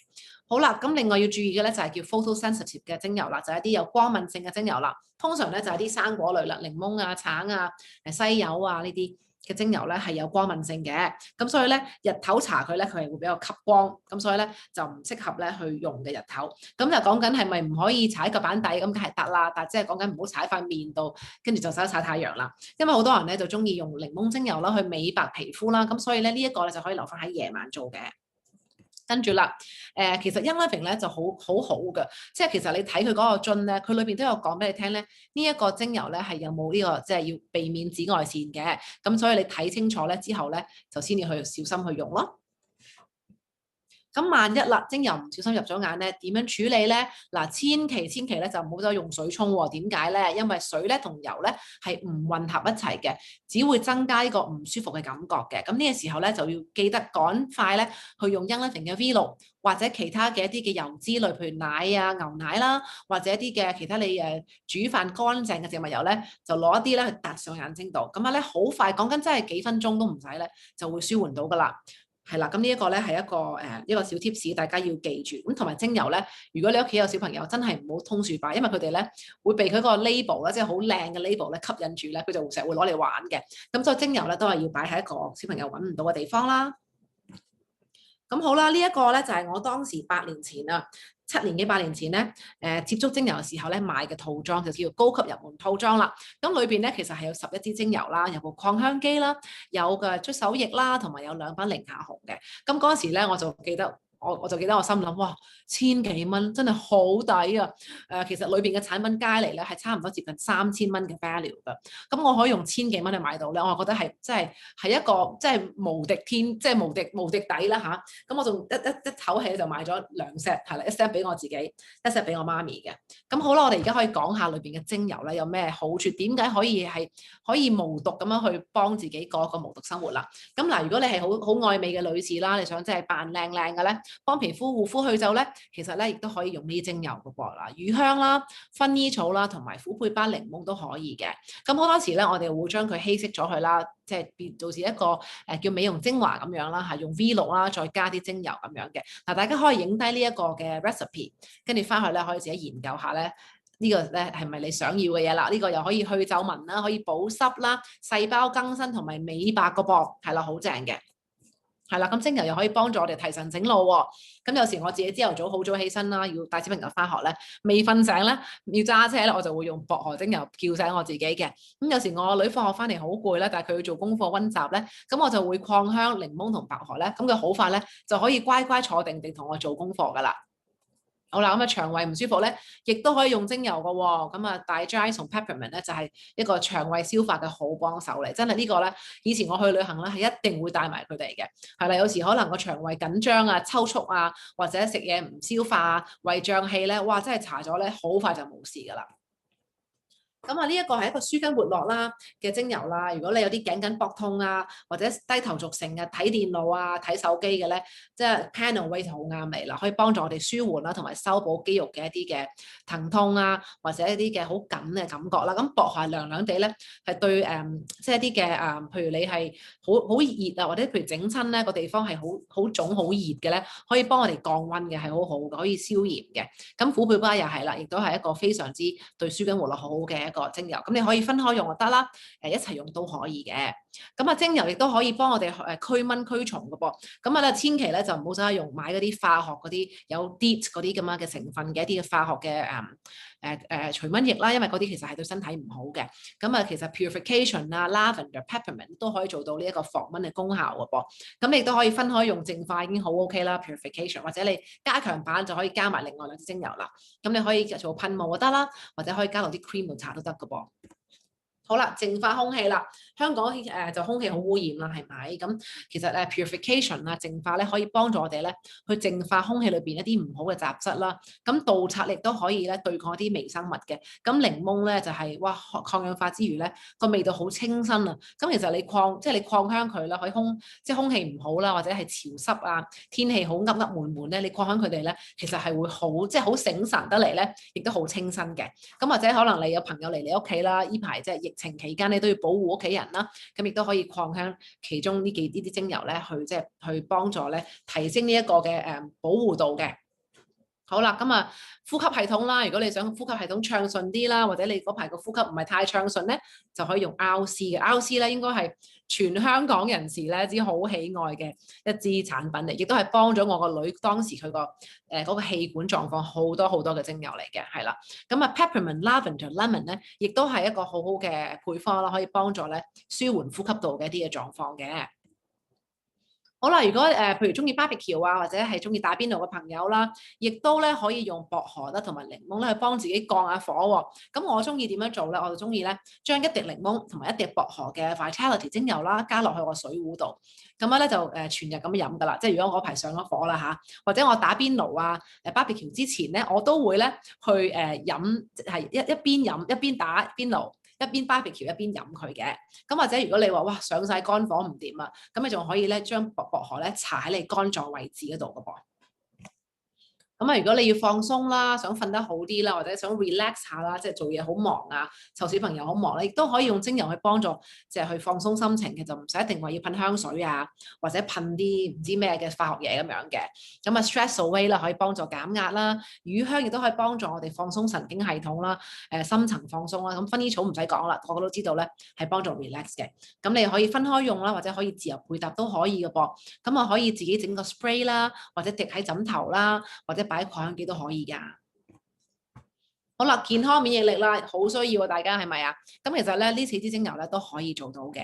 好啦，咁另外要注意嘅咧就係叫 photosensitive 嘅精油啦，就係一啲有光敏性嘅精油啦。通常咧就係啲生果類啦，檸檬啊、橙啊、西柚啊呢啲。嘅精油咧係有光敏性嘅，咁所以咧日頭搽佢咧佢係會比較吸光，咁所以咧就唔適合咧去用嘅日頭。咁就講緊係咪唔可以踩腳板底咁，梗係得啦，但係即係講緊唔好踩塊面度，跟住就曬太陽啦。因為好多人咧就中意用檸檬精油啦去美白皮膚啦，咁所以咧呢一個咧就可以留翻喺夜晚做嘅。跟住啦，其實 Young Living 咧就好嘅，即係其實你睇佢嗰個樽咧，佢裏邊都有講俾你聽咧，呢一個精油咧係有冇呢個即係要避免紫外線嘅，咁所以你睇清楚咧之後咧，就先至去小心去用咯。咁萬一啦，精油唔小心入咗眼咧，點樣處理咧？嗱，千祈咧就唔好再用水沖喎。點解咧？因為水咧同油咧係唔混合一齊嘅，只會增加呢個唔舒服嘅感覺嘅。咁呢個時候咧就要記得趕快咧去用 Young Living 嘅 V6或者其他嘅一啲嘅油脂類，譬如奶啊、牛奶啦，或者一啲嘅其他你煮飯乾淨嘅植物油咧，就攞一啲咧去搭上眼睛度。咁啊咧好快，講緊真係幾分鐘都唔使咧，就會舒緩到噶啦。係啦，咁呢一個咧係一個小 tips，大家要記住。咁同埋精油咧，如果你屋企有小朋友，真係唔好通樹擺，因為佢哋咧會被佢個 label 咧，即係好靚嘅 label 咧吸引住咧，佢就成日會攞嚟玩嘅。咁所以精油咧都係要擺喺一個小朋友揾唔到嘅地方啦。咁好啦，呢一個咧就係我當時8年前啊，7年幾8年前咧，接觸精油嘅時候咧買嘅套裝就叫做高級入門套裝啦。咁裏邊咧其實係有11支精油啦，有部擴香機啦，有嘅捽手液啦，同埋有2把零下紅嘅。咁嗰陣時咧我就記得。我就記得我心諗，哇，1000幾蚊真係好抵啊！其實裏邊嘅產品加嚟咧係差唔多接近3000蚊嘅 value 㗎。咁我可以用1000幾蚊去買到咧，我覺得係真係一個即係無敵天，即係無敵抵啦嚇。咁我仲一口氣就買咗2 set，係啦，一 set 俾我自己，一 set 俾我媽咪嘅。咁好啦，我哋而家可以講下裏邊嘅精油咧有咩好處，點解可以無毒咁樣去幫自己過一個無毒生活啦。咁嗱，如果你係好愛美嘅女士啦，你想即係扮靚靚嘅咧，幫皮膚護膚去皺咧，其實咧亦都可以用呢啲精油嘅噃啦，乳香啦、薰衣草啦，同埋虎背巴檸檬都可以嘅。咁好多時咧，我哋會將佢稀釋咗佢啦，即係變做成一個叫美容精華咁樣啦，係用 V6啦，再加啲精油咁樣嘅。嗱，大家可以影低呢一個嘅 recipe， 跟住翻去咧可以自己研究下咧。呢個咧係咪你想要嘅嘢啦？呢個又可以去皺紋啦，可以保濕啦、細胞更新同埋美白個噃，係啦，好正嘅。係啦，咁精油又可以幫助我哋提神醒腦喎。咁有時我自己朝頭早好早起身啦，要帶小朋友翻學咧，未瞓醒咧，要揸車咧，我就會用薄荷精油叫醒我自己嘅。咁有時我女放學翻嚟好攰咧，但係佢要做功課溫習咧，咁我就會擴香、檸檬同薄荷咧，咁佢好快咧就可以乖乖坐定定同我做功課噶啦。好啦，咁啊腸胃唔舒服咧，亦都可以用精油嘅喎。咁啊，Digize 同 Peppermint 咧就係一個腸胃消化嘅好幫手嚟。真係呢個咧，以前我去旅行咧係一定會帶埋佢哋嘅。係啦，有時可能個腸胃緊張啊、抽搐啊，或者食嘢唔消化啊、胃脹氣咧，哇！真係搽咗咧，好快就冇事噶啦。咁啊，呢一個係一個舒筋活絡啦嘅精油啦。如果你有啲頸緊膊痛啊，或者低頭族成日睇電腦啊、睇手機嘅咧，即係 Panel-Weight 好啱你啦，可以幫助我哋舒緩啦，同埋修補肌肉嘅一啲嘅疼痛啊，或者一啲嘅好緊嘅感覺啦。咁薄荷涼涼地咧，係對即係一啲嘅譬如你係好熱啊，或者譬如整親咧個地方係好腫好熱嘅咧，可以幫我哋降溫嘅，係好好嘅，可以消炎嘅。咁虎背巴又係啦，亦都係一個非常之對舒筋活絡好好嘅一個精油，咁你可以分開用就得啦，一齊用都可以嘅。咁啊，精油亦都可以幫我哋驅蚊驅蟲嘅噃。咁啊咧，千祈咧就唔好走去用買嗰啲化學嗰啲有 DEET 嗰啲咁樣嘅成分嘅一啲嘅化學嘅除蚊液啦，因為嗰啲其實係對身體唔好嘅。咁啊，其實 purification 啊、lavender、peppermint 都可以做到呢一個防蚊嘅功效嘅噃。咁你亦都可以分開用淨化已經好 OK 啦 ，purification 或者你加強版就可以加埋另外2支精油啦。咁你可以做噴霧就得啦，或者可以加落啲 cream 度搽都得嘅噃。好啦，淨化空氣啦，香港就空氣好污染啦，係咪？咁其實purification 啊，淨化咧可以幫助我哋咧去淨化空氣裏邊一啲唔好嘅雜質啦。咁盜賊亦都可以咧對抗一啲微生物嘅。咁檸檬咧就係哇抗氧化之餘咧個味道好清新啊。咁其實你擴香佢啦，喺即係空氣唔好啦，或者係潮濕啊，天氣好噏噏悶悶咧，你擴香佢哋咧，其實係會即係好醒神得嚟咧，亦都好清新嘅。咁或者可能你有朋友嚟你屋企啦，依排即係疫情期間你都要保護屋企人啦，咁亦都可以擴香其中呢啲精油咧，去幫助咧提升呢一個嘅保護度嘅。好啦，咁啊，呼吸系統啦，如果你想呼吸系統暢順啲啦，或者你嗰排個呼吸唔係太暢順咧，就可以用 RC 嘅。RC 咧應該係全香港人士咧之好喜愛嘅一支產品嚟，亦都係幫咗我個女當時佢個嗰個氣管狀況好多好多嘅精油嚟嘅，係啦。咁啊 Peppermint、Lavender、Lemon 咧，亦都係一個好好嘅配方啦，可以幫助咧舒緩呼吸道嘅一啲嘅狀況嘅。好啦，如果譬如中意 barbecue 啊，或者係中意打邊爐嘅朋友啦，亦都咧可以用薄荷啦同埋檸檬咧去幫自己降下火喎。咁我中意點樣做咧？我就中意咧將一滴檸檬同埋一滴薄荷嘅 Vitality 精油啦，加落去個水壺度。咁樣咧就全日咁飲㗎啦。即係如果我嗰排上咗火啦嚇，或者我打邊爐啊barbecue 之前咧，我都會咧去飲，係一邊飲一邊打邊爐。一邊 barbecue 一邊飲佢嘅，咁或者如果你話哇上晒肝火唔掂啊，咁你仲可以咧將薄荷咧搽喺你肝臟位置嗰度嘅噃。咁啊，如果你要放鬆啦，想瞓得好啲啦，或者想 relax 下啦，即係做嘢好忙啊，湊小朋友好忙咧，亦都可以用精油去幫助，即係去放鬆心情嘅，就唔使一定話要噴香水啊，或者噴啲唔知咩嘅化學嘢咁樣嘅。咁啊，stress away 啦，可以幫助減壓啦，乳香亦都可以幫助我哋放鬆神經系統啦，深層放鬆啦。咁薰衣草唔使講啦，個個都知道咧係幫助 relax 嘅。咁你可以分開用啦，或者可以自由配搭都可以嘅噃。咁啊，可以自己整個 spray 啦，或者滴喺枕頭啦，或者擺喺擴香機都可以㗎。好啦，健康免疫力啦，好需要啊！大家係咪啊？咁其實咧，呢4支精油咧都可以做到嘅。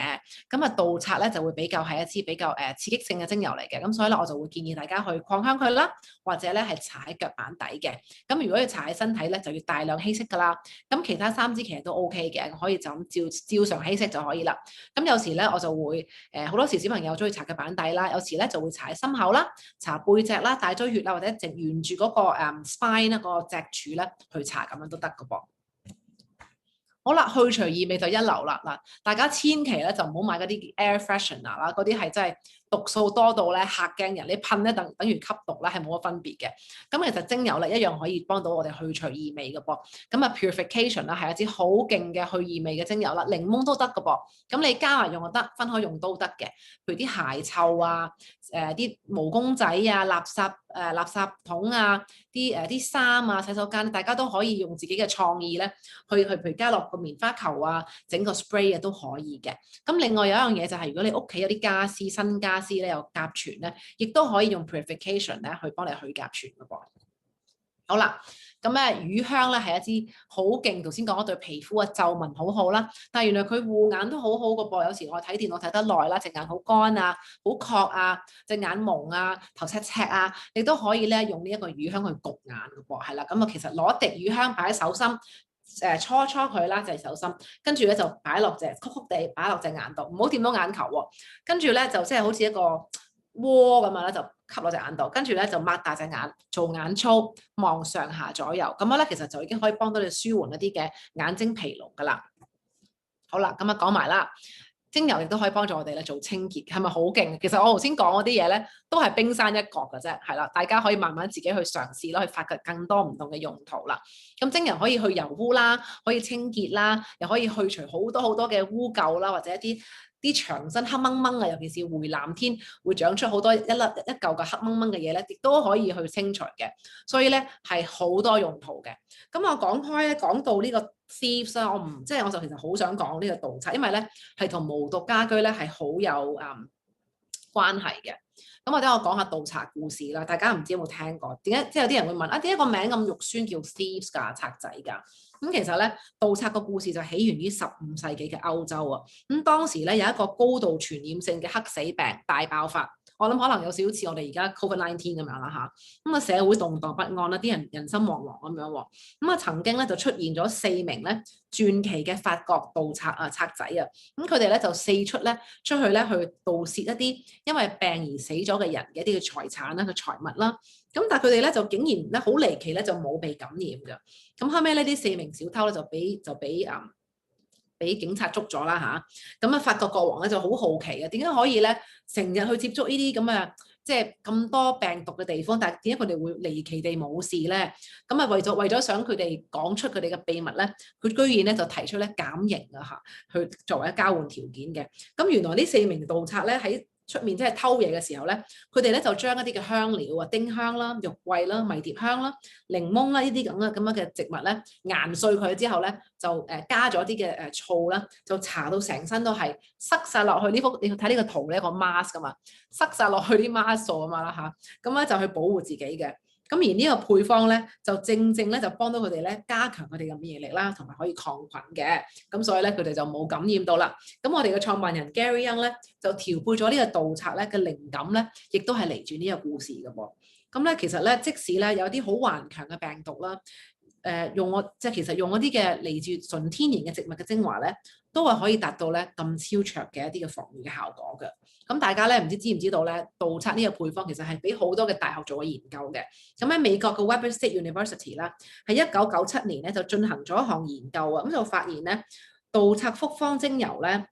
咁啊，杜察咧就會比較係一支比較刺激性嘅精油嚟嘅。咁所以咧，我就會建議大家去擴香佢啦，或者咧係搽喺腳板底嘅。咁如果要搽喺身體咧，就要大量稀釋㗎啦。咁其他3支其實都 OK 嘅，可以就咁照常稀釋就可以啦。咁有時咧，我就會好多時小朋友中意搽腳板底啦，有時咧就會搽喺心口啦、搽背脊啦、大椎穴啦，或者直沿住嗰個spine 啦個脊柱咧去搽咁樣都得㗎噃。好啦，去除異味就一流啦嗱，大家千祈咧就唔好買嗰啲 air freshener 啦，嗰啲係真係毒素多到咧嚇驚人，你噴咧等於吸毒咧係冇乜分別嘅。咁其實精油咧一樣可以幫到我哋去除異味嘅噃。咁啊 purification 啦係一支好勁嘅去異味嘅精油啦，檸檬都得嘅噃。咁你加埋用就得，分開用都得嘅。譬如啲鞋臭啊、啲毛公仔啊、垃圾桶啊、啲衫啊、洗手間，大家都可以用自己嘅創意咧去譬如加落個棉花球啊，整個 spray 啊都可以嘅。咁另外有一樣嘢就係，如果你屋企有啲家私新家私咧有甲醛咧，亦都可以用 purification 咧去幫你去甲醛嘅噃。好啦，咁咧乳香咧係一支好勁，頭先講嗰對皮膚啊皺紋好好啦，但係原來佢護眼都好好嘅噃。有時我睇電腦睇得耐啦，隻眼好乾啊，好確啊，隻眼矇啊，頭赤赤啊，你都可以咧用呢一個乳香去焗眼嘅噃，係啦。咁啊其實攞一滴乳香擺喺手心。搓佢啦，就係手心，跟住咧就擺落曲地擺落隻眼度，唔好掂到眼球喎。跟住咧就即係好似一個窩咁樣咧，就吸落隻眼度，跟住咧就擘大隻眼做眼操，望上下左右，咁樣咧其實就已經可以幫到你舒緩一啲嘅眼睛疲勞噶啦。好啦，咁啊講埋啦。精油亦都可以幫助我哋咧做清潔，係咪好勁？其實我頭先講嗰啲嘢咧，都係冰山一角嘅啫，係啦，大家可以慢慢自己去嘗試啦，去發掘更多唔同嘅用途啦。咁精油可以去油污啦，可以清潔啦，又可以去除好多好多嘅污垢啦，或者一啲牆身黑掹掹啊，尤其是回南天會長出好多一嚿嘅黑掹掹嘅嘢咧，亦都可以去清除嘅。所以咧係好多用途嘅。咁我講開咧，講到呢個 thieves 啦，我就其實好想講呢個盜賊，因為咧係同無毒家居咧係好有關係嘅。咁或者我講下盜賊故事啦，大家唔知有冇聽過？點解即係有啲人會問啊？點解個名咁肉酸叫 thieves 㗎，賊仔㗎？咁其實咧，盜賊個故事就起源於15世紀嘅歐洲啊。咁當時咧有一個高度傳染性嘅黑死病大爆發。我諗可能有少少似我哋而家 COVID-19 咁樣啦嚇，咁啊社會動盪不安啦，啲人心惶惶咁樣喎，咁啊曾經咧就出現咗4名咧傳奇嘅法國盜賊啊賊仔啊，咁佢哋咧就四出去咧去盜竊一啲因為病而死咗嘅人嘅一啲嘅財產啦、嘅財物啦，咁但係佢哋咧就竟然咧好離奇咧就冇被感染㗎，咁後尾呢啲4名小偷咧就俾警察捉咗啦嚇，咁啊法國國王咧就好好奇啊，點解可以咧成日去接觸呢啲咁嘅即係咁多病毒嘅地方，但係點解佢哋會離奇地冇事咧？咁啊為咗想佢哋講出佢哋嘅秘密咧，佢居然咧就提出咧減刑啊嚇，去作為一交換條件嘅。咁原來呢4名盜賊咧喺出面即係偷嘢嘅時候咧，佢哋咧就將一啲嘅香料啊、丁香啦、肉桂啦、迷迭香啦、檸檬啦呢啲咁樣嘅植物咧，研碎佢之後咧，就加咗啲嘅醋啦，就搽到成身都係塞晒落去呢幅，你睇呢個圖呢個 mask 噶嘛，塞晒落去啲 mask 度啊嘛啦嚇，咁咧就去保護自己嘅。咁而呢個配方咧，就正正咧就幫到佢哋咧加強佢哋嘅免疫力啦，同埋可以抗菌嘅。咁所以咧佢哋就冇感染到啦。咁我哋嘅創辦人 Gary Young 咧就調配咗呢個盜賊咧嘅靈感咧，亦都係嚟自呢個故事嘅噃。咁咧其實咧，即使咧有啲好頑強嘅病毒啦，其實用嗰啲嘅嚟自純天然嘅植物嘅精華咧，都係可以達到咧咁超卓嘅一啲嘅防禦嘅效果嘅。咁大家咧唔知唔知道咧，盜賊呢個配方其實係俾好多嘅大學做過研究嘅。咁喺美國嘅 Weber State University 啦，喺1997年咧就進行咗一項研究啊，咁就發現咧盜賊複方精油咧，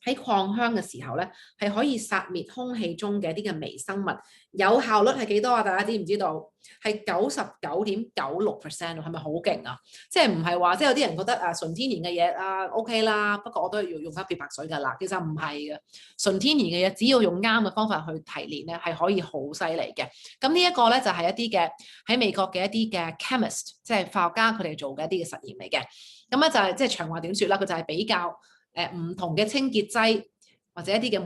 喺擴香嘅時候咧，係可以殺滅空氣中嘅一啲嘅微生物，有效率係幾多啊？大家知唔知道？係99.96%，係咪好勁啊？即係唔係話即係有啲人覺得啊純天然嘅嘢啊 OK 啦，不過我都係要用翻漂白水㗎啦。其實唔係嘅，純天然嘅嘢只要用啱嘅方法去提煉咧，係可以好犀利嘅。咁呢一個咧就係一啲嘅喺美國嘅一啲嘅 chemist，即係化學家佢哋做嘅一啲嘅實驗嚟嘅。咁咧就係即係長話短説啦，佢就係比較唔同嘅清潔劑或者一啲嘅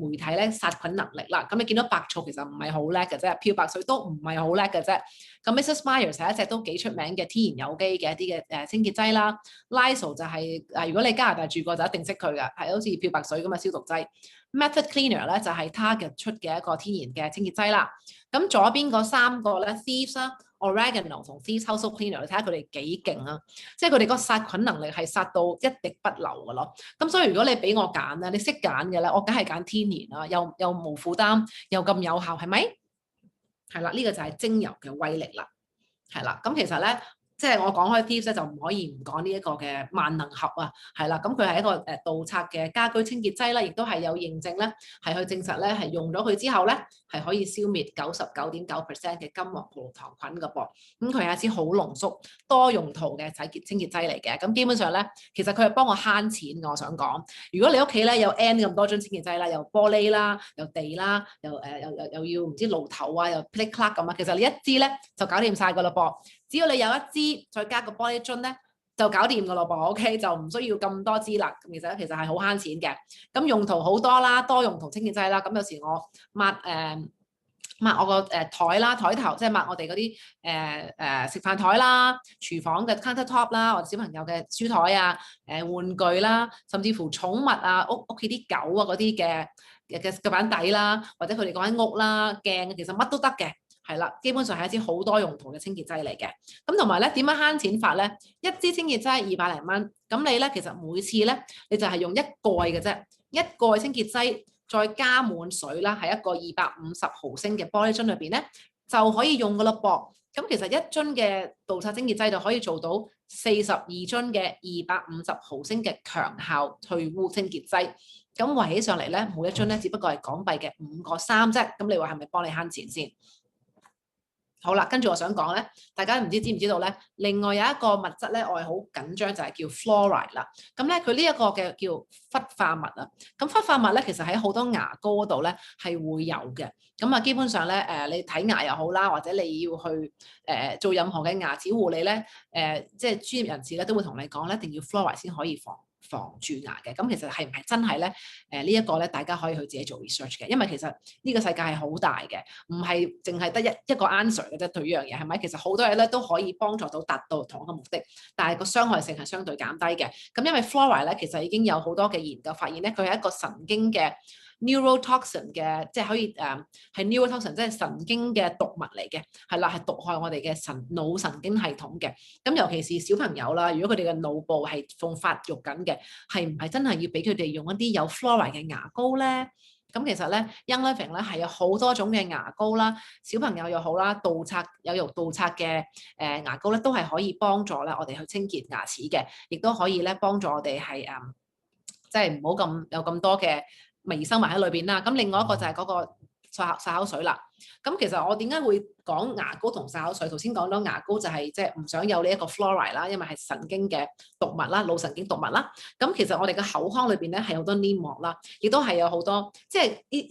媒體咧殺菌能力啦。咁你見到白醋其實唔係好叻嘅啫，漂白水都唔係好叻嘅啫。咁 Mrs. Myers 係一隻都幾出名嘅天然有機嘅一啲嘅清潔劑啦。Lysol 就係如果你加拿大住過就一定識佢㗎，係好似漂白水咁嘅消毒劑。Method Cleaner 咧就係 Target 出嘅一個天然嘅清潔劑啦。咁左邊嗰三個咧 Thieves 啦。Oregano 同 Thieves Household Cleaner，你睇下佢哋幾勁啊！即係佢哋嗰個殺菌能力係殺到一滴不漏嘅咯。咁所以如果你俾我揀咧，你識揀嘅咧，我梗係揀天然啦，又無負擔，又咁有效，係咪？係啦，呢個就係精油嘅威力啦。係啦，咁其實咧。即係我講開 Thieves 咧，就唔可以唔講呢一個嘅萬能盒啊，係啦，咁佢係一個盜賊嘅家居清潔劑啦，亦都係有認證咧，係去證實咧係用咗佢之後咧係可以消滅99.9% 嘅金黃葡萄糖菌嘅噃。咁佢係一支好濃縮多用途嘅清潔劑嚟嘅。咁基本上咧，其實佢係幫我慳錢。我想講，如果你屋企咧有 N 咁多樽清潔劑啦，又玻璃啦，又地啦，又要唔知爐頭啊，又 click clack 咁啊，其實你一支咧就搞掂晒㗎啦噃。只要你有一支，再加個玻璃樽咧，就搞掂㗎咯噃。OK，就唔需要咁多支啦。其實係好慳錢嘅。咁用途好多啦，多用途清潔劑啦。咁有時我抹我個台啦，台頭即係抹我哋嗰啲食飯台啦、廚房嘅 counter top 啦，或者小朋友嘅書台啊、玩具啦，甚至乎寵物啊、屋企啲狗啊嗰啲嘅板底啦，或者佢哋嗰間屋啦、鏡，其實乜都得嘅。係啦，基本上係一支好多用途嘅清潔劑嚟嘅。咁同埋咧，點樣慳錢法咧？一支清潔劑200零蚊，咁你咧其實每次咧，你就係用一蓋嘅啫，一蓋清潔劑再加滿水啦，喺一個250毫升嘅玻璃樽裏邊咧，就可以用噶啦噃。咁其實一樽嘅盜賊清潔劑就可以做到42樽嘅250毫升嘅強效去污清潔劑。咁圍起上嚟咧，每一樽咧只不過係港幣嘅5個3啫。咁你話係咪幫你慳錢先？好啦，跟住我想講咧，大家唔知唔知道咧，另外有一個物質咧，我係好緊張，就係叫 fluoride 啦。咁咧，佢呢一個嘅叫氟化物啊。咁氟化物咧，其實喺好多牙膏嗰度咧係會有嘅。咁啊，基本上咧，你睇牙又好啦，或者你要去做任何嘅牙齒護理咧，即係專業人士咧都會同你講咧，一定要 fluoride 先可以防蛀牙嘅。咁其實係唔係真係咧？呢一個咧，大家可以去自己做 research 嘅，因為其實呢個世界係好大嘅，唔係淨係得一個 answer 嘅啫。對呢樣嘢係咪？其實好多嘢咧都可以幫助到達到同一個目的，但係個傷害性係相對減低嘅。咁因為 fluoride 咧，其實已經有好多嘅研究發現咧，佢係一個神經嘅 neurotoxin 嘅，即係可以係 neurotoxin，即係神經嘅毒物嚟嘅，係啦，係毒害我哋嘅腦神經系統嘅。咁尤其是小朋友啦，如果佢哋嘅腦部係仲發育緊嘅，係唔係真係要俾佢哋用一啲有 fluoride 嘅牙膏咧？咁其實咧 Young Living 咧係有好多種嘅牙膏啦，小朋友又好啦，盜賊嘅牙膏咧都係可以幫助咧我哋去清潔牙齒嘅，亦都可以咧幫助我哋係即係唔好有咁多嘅微生物喺裏邊啦。咁另外一個就係嗰個漱口水啦。咁其實我點解會講牙膏同漱口水？頭先講咗牙膏就係即係唔想有呢一個 fluoride 啦，因為係神經嘅毒物啦，腦神經毒物啦。咁其實我哋嘅口腔裏邊咧係好多黏膜啦，亦都係有好多即係呢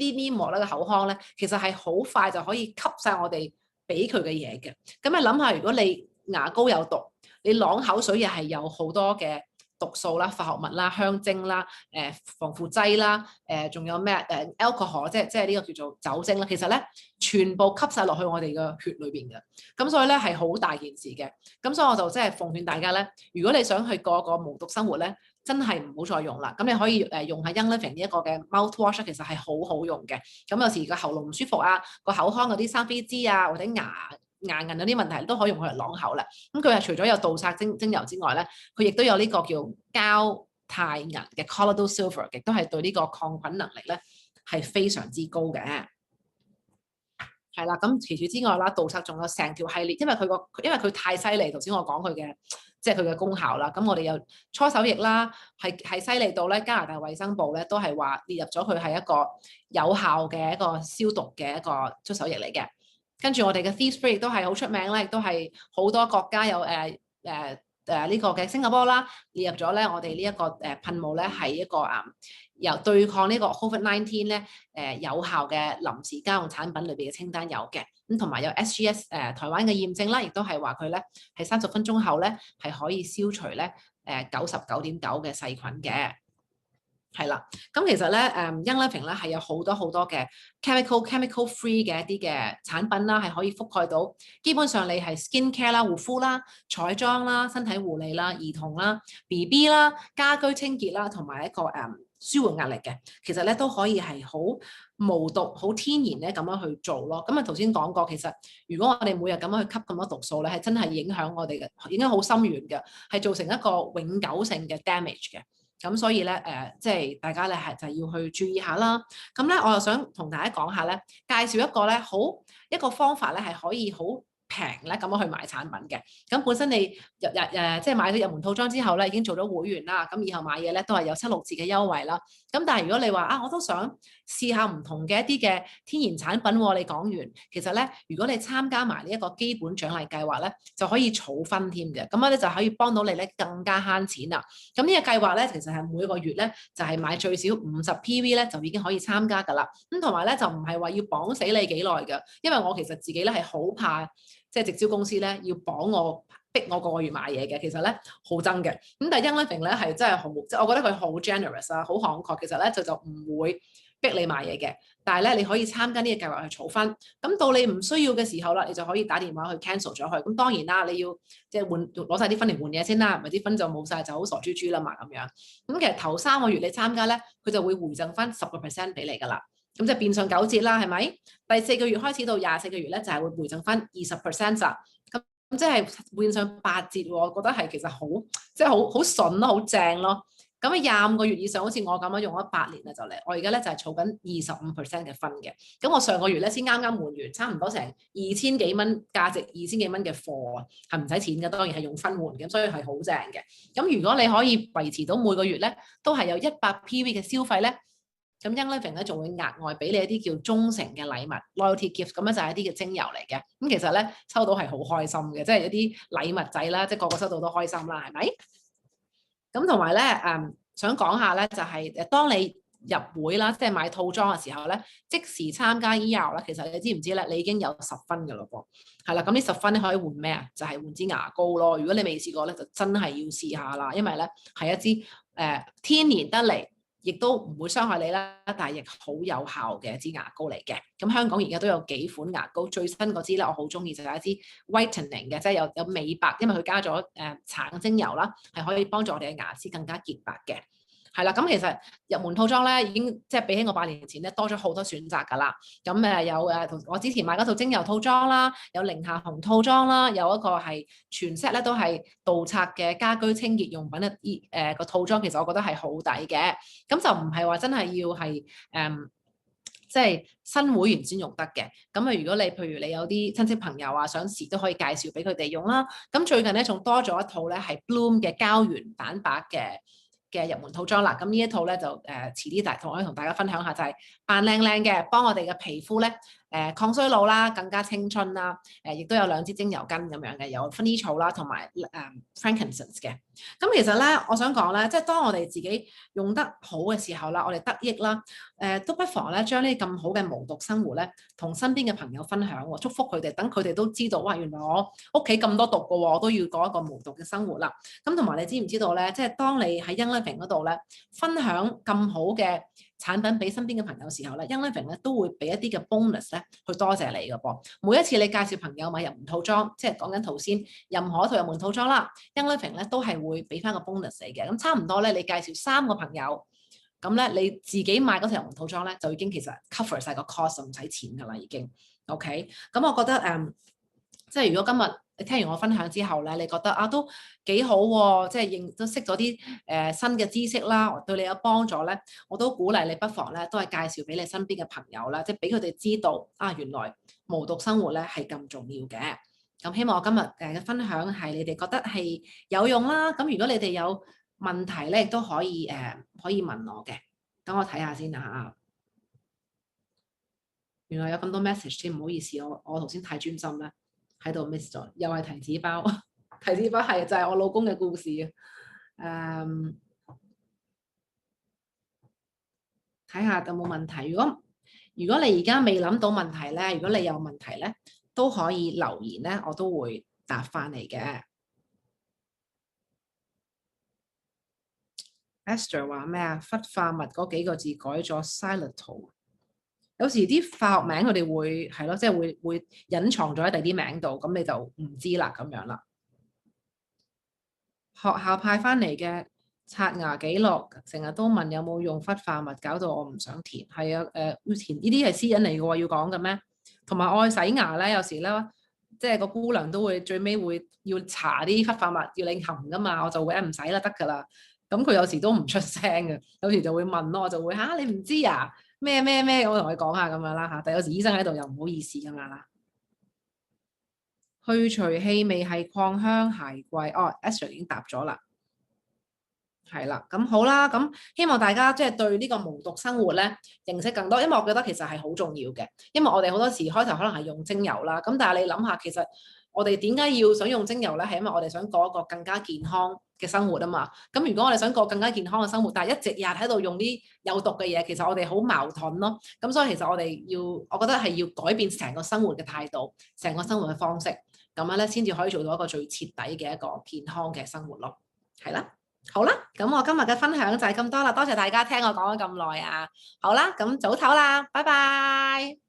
啲黏膜咧嘅口腔咧，其實係好快就可以吸晒我哋俾佢嘅嘢嘅。咁你諗下，如果你牙膏有毒，你啷口水又係有好多嘅毒素啦、化學物啦、香精啦、防腐劑啦、仲有咩alcohol，即係呢個叫做酒精啦。其實咧全部吸晒落去我哋嘅血裏邊嘅，咁所以咧係好大件事嘅。咁所以我就即係奉勸大家咧，如果你想去過個無毒生活咧，真係唔好再用啦。咁你可以用下 Young Living 呢一個嘅 mouthwash，其實係好好用嘅。咁有時個喉嚨唔舒服啊，個口腔嗰啲生飛滋啊，或者牙齦有啲問題都可以用佢嚟啷口啦。咁佢係除咗有杜莎精油之外咧，佢亦都有呢個叫膠鈦銀嘅 colloidal silver， 亦都係對呢個抗菌能力咧係非常之高嘅。係啦，咁除此之外啦，杜莎仲有成條系列，因為佢太犀利。頭先我講佢嘅即係佢嘅功效啦。咁我哋有搓手液啦，係犀利到咧，加拿大衛生部咧都係話列入咗佢係一個有效嘅一個消毒嘅一個搓手液嚟嘅。跟住我哋嘅 Thieves Spray 亦都係好出名咧，亦都係好多國家有呢個嘅新加坡啦列入咗咧，我哋呢一個噴霧咧係一個由對抗呢個 COVID-19 咧有效嘅臨時家用產品裏邊嘅清單有嘅。咁同埋有 SGS 台灣嘅驗證啦，亦都係話佢咧係30分鐘後咧係可以消除咧99.9%嘅細菌嘅。係啦，咁其實咧Young Living 咧係有好多嘅 chemical free 嘅一啲嘅產品啦，係可以覆蓋到基本上你係 skin care 啦、護膚啦、彩妝啦、身體護理啦、兒童啦、BB 啦、家居清潔啦，同埋一個舒緩壓力嘅，其實咧都可以係好無毒、好天然咧咁樣去做咯。咁啊頭先講過，其實如果我哋每日咁樣去吸咁多毒素咧，係真係影響我哋嘅，影響好深遠嘅，係造成一個永久性嘅 damage 嘅。咁所以咧即係大家咧係就要去注意下啦。咁咧我又想同大家講下咧，介紹一個咧一個方法咧係可以好平咧咁樣去買產品嘅。咁本身你即係買咗入門套裝之後咧，已經做咗會員啦。咁以後買嘢咧都係有7/6折嘅優惠啦。咁但係如果你話我都想試下唔同嘅一啲嘅天然產品喎，你講完其實咧，如果你參加埋呢一個基本獎勵計劃咧，就可以儲分添嘅。咁咧就可以幫到你咧更加慳錢啦。咁呢個計劃咧，其實係每個月咧就係買最少50 PV 咧就已經可以參加㗎啦。咁同埋咧就唔係話要綁死你幾耐㗎，因為我其實自己咧係好怕即係直銷公司咧要綁我。逼我個月買嘢嘅，其實咧好憎嘅。咁但係 Young Living 咧係真係好，即係我覺得佢好 generous 啊，好慷慨。其實咧就唔會逼你買嘢嘅，但係咧你可以參加呢個計劃去儲分。咁到你唔需要嘅時候啦，你就可以打電話去 cancel 咗佢。咁當然啦，你要即係攞晒啲分嚟換嘢先啦，唔係啲分就冇晒就好傻豬豬啦嘛咁樣。咁其實頭3個月你參加咧，佢就會回贈翻10% 俾你㗎啦。咁即係變相9折啦，係咪？第4個月開始到24個月咧，就係會回贈翻20% 咋。咁即係換上8折喎，我覺得係其實好即係好筍咯，好正咯。咁25個月以上，好似我咁樣用咗8年啦就嚟，我而家咧就係儲緊25% 嘅分嘅。咁我上個月咧先啱啱換完，差唔多成2000幾蚊，價值2000幾蚊嘅貨啊，係唔使錢嘅，當然係用分換嘅，所以係好正嘅。咁如果你可以維持到每個月咧都係有100 PV 嘅消費咧。咁 Young Living 咧仲會額外俾你一啲叫忠誠嘅禮物 loyalty gift， 咁樣就係一啲嘅精油嚟嘅。咁其實咧收到係好開心嘅，即係一啲禮物仔啦，即係個個收到都開心啦，係咪？咁同埋咧想講下咧就係當你入會啦，即係買套裝嘅時候咧，即時參加 ER 啦，其實你知唔知咧？你已經有10分㗎咯噃，係啦。咁呢10分咧可以換咩啊？就係換支牙膏咯。如果你未試過咧，就真係要試下啦，因為咧係一支天然得嚟，亦都唔會傷害你啦，但係亦好有效嘅一支牙膏嚟嘅。咁香港而家都有幾款牙膏，最新嗰支咧我好中意，就係一支 whitening 嘅，即係有美白，因為佢加咗橙精油啦，係可以幫助我哋嘅牙齒更加潔白嘅。係啦，咁其實入門套裝咧已經即係比起我8年前咧多咗好多選擇㗎啦。咁有我之前買嗰套精油套裝啦，有寧夏紅套裝啦，有一個係全 set 咧都係杜莎嘅家居清潔用品個套裝，其實我覺得係好抵嘅。咁就唔係話真係要係即係新會員先用得嘅。咁如果你譬如你有啲親戚朋友啊想試都可以介紹俾佢哋用啦。咁最近咧仲多咗一套咧係 Bloom 嘅膠原蛋白嘅嘅入門套裝啦。咁呢一套咧就遲啲可以同大家分享下，就係扮靚靚嘅，幫我哋嘅皮膚咧抗衰老啦，更加青春啦。亦都有2支精油根咁樣嘅，有薰衣草啦，同埋frankincense 嘅。咁其實咧，我想講咧，即係當我哋自己用得好嘅時候啦，我哋得益啦，都不妨咧將呢咁好嘅無毒生活咧，同身邊嘅朋友分享喎，祝福佢哋，等佢哋都知道，哇！原來我屋企咁多毒㗎喎，我都要過一個無毒嘅生活啦。咁同埋你知唔知道咧？即係當你喺 Young Living 嗰度咧，分享咁好嘅產品俾身邊嘅朋友時候咧，Young Living 咧都會俾一啲嘅 bonus 咧去多謝你㗎噃。每一次你介紹朋友買入門套裝，即係講緊頭先任何一套入門套裝啦，Young Living 咧都係會俾翻個 bonus 你嘅。咁差唔多咧，你介紹3個朋友，咁咧你自己買嗰套入門套裝咧，就已經其實 cover 晒個 cost， 唔使錢㗎啦已經。OK，咁我覺得即係如果今日你聽完我分享之後咧，你覺得啊都幾好喎，即係都識咗啲新嘅知識啦，對你有幫助咧，我都鼓勵你不妨咧都係介紹俾你身邊嘅朋友啦，即係俾佢哋知道啊，原來無毒生活咧係咁重要嘅。咁希望我今日嘅分享係你哋覺得係有用啦。咁如果你哋有問題咧，亦都可以可以問我嘅。等我睇下先啊。原來有咁多 message 添，唔好意思，我頭先太專心啦。喺度 miss 咗，又係提子包，提子包係就係我老公嘅故事啊。睇下有冇問題。如果你而家未諗到問題咧，如果你有問題咧，都可以留言咧，我都會答翻你嘅。Esther 話咩啊？氟化物嗰幾個字改咗 xylitol。有時啲化學名佢哋會係咯，即係會隱藏咗喺第啲名度，咁你就唔知啦咁樣啦。學校派翻嚟嘅刷牙記錄，成日都問有冇用氟化物，搞到我唔想填。係啊，要填呢啲係私隱嚟嘅喎，要講嘅咩？同埋我去洗牙咧，有時咧，即係個姑娘都會最尾會要搽啲氟化物，要你含噶嘛，我就會唔使啦，得㗎啦。咁佢有時都唔出聲嘅，有時就會問咯，我就會你唔知啊？咩咩咩，我同佢講下咁樣啦嚇，但有時醫生喺度又唔好意思咁樣啦。去除氣味係擴香鞋櫃，Esther 已經答咗啦，係啦，咁好啦，咁希望大家即係對呢個無毒生活咧認識更多，因為我覺得其實係好重要嘅，因為我哋好多時開頭可能係用精油啦，咁但係你諗下，其實我哋點解要想用精油咧？係因為我哋想過一個更加健康嘅生活啊嘛。咁如果我哋想過更加健康嘅生活，但係一直日喺度用啲有毒嘅嘢，其實我哋好矛盾咯。咁所以其實我覺得係要改變成個生活嘅態度，成個生活嘅方式，咁樣咧先至可以做到一個最徹底嘅一個健康嘅生活咯。係啦，好啦，咁我今日嘅分享就係咁多啦，多謝大家聽我講咗咁耐啊。好啦，咁早唞啦，拜拜。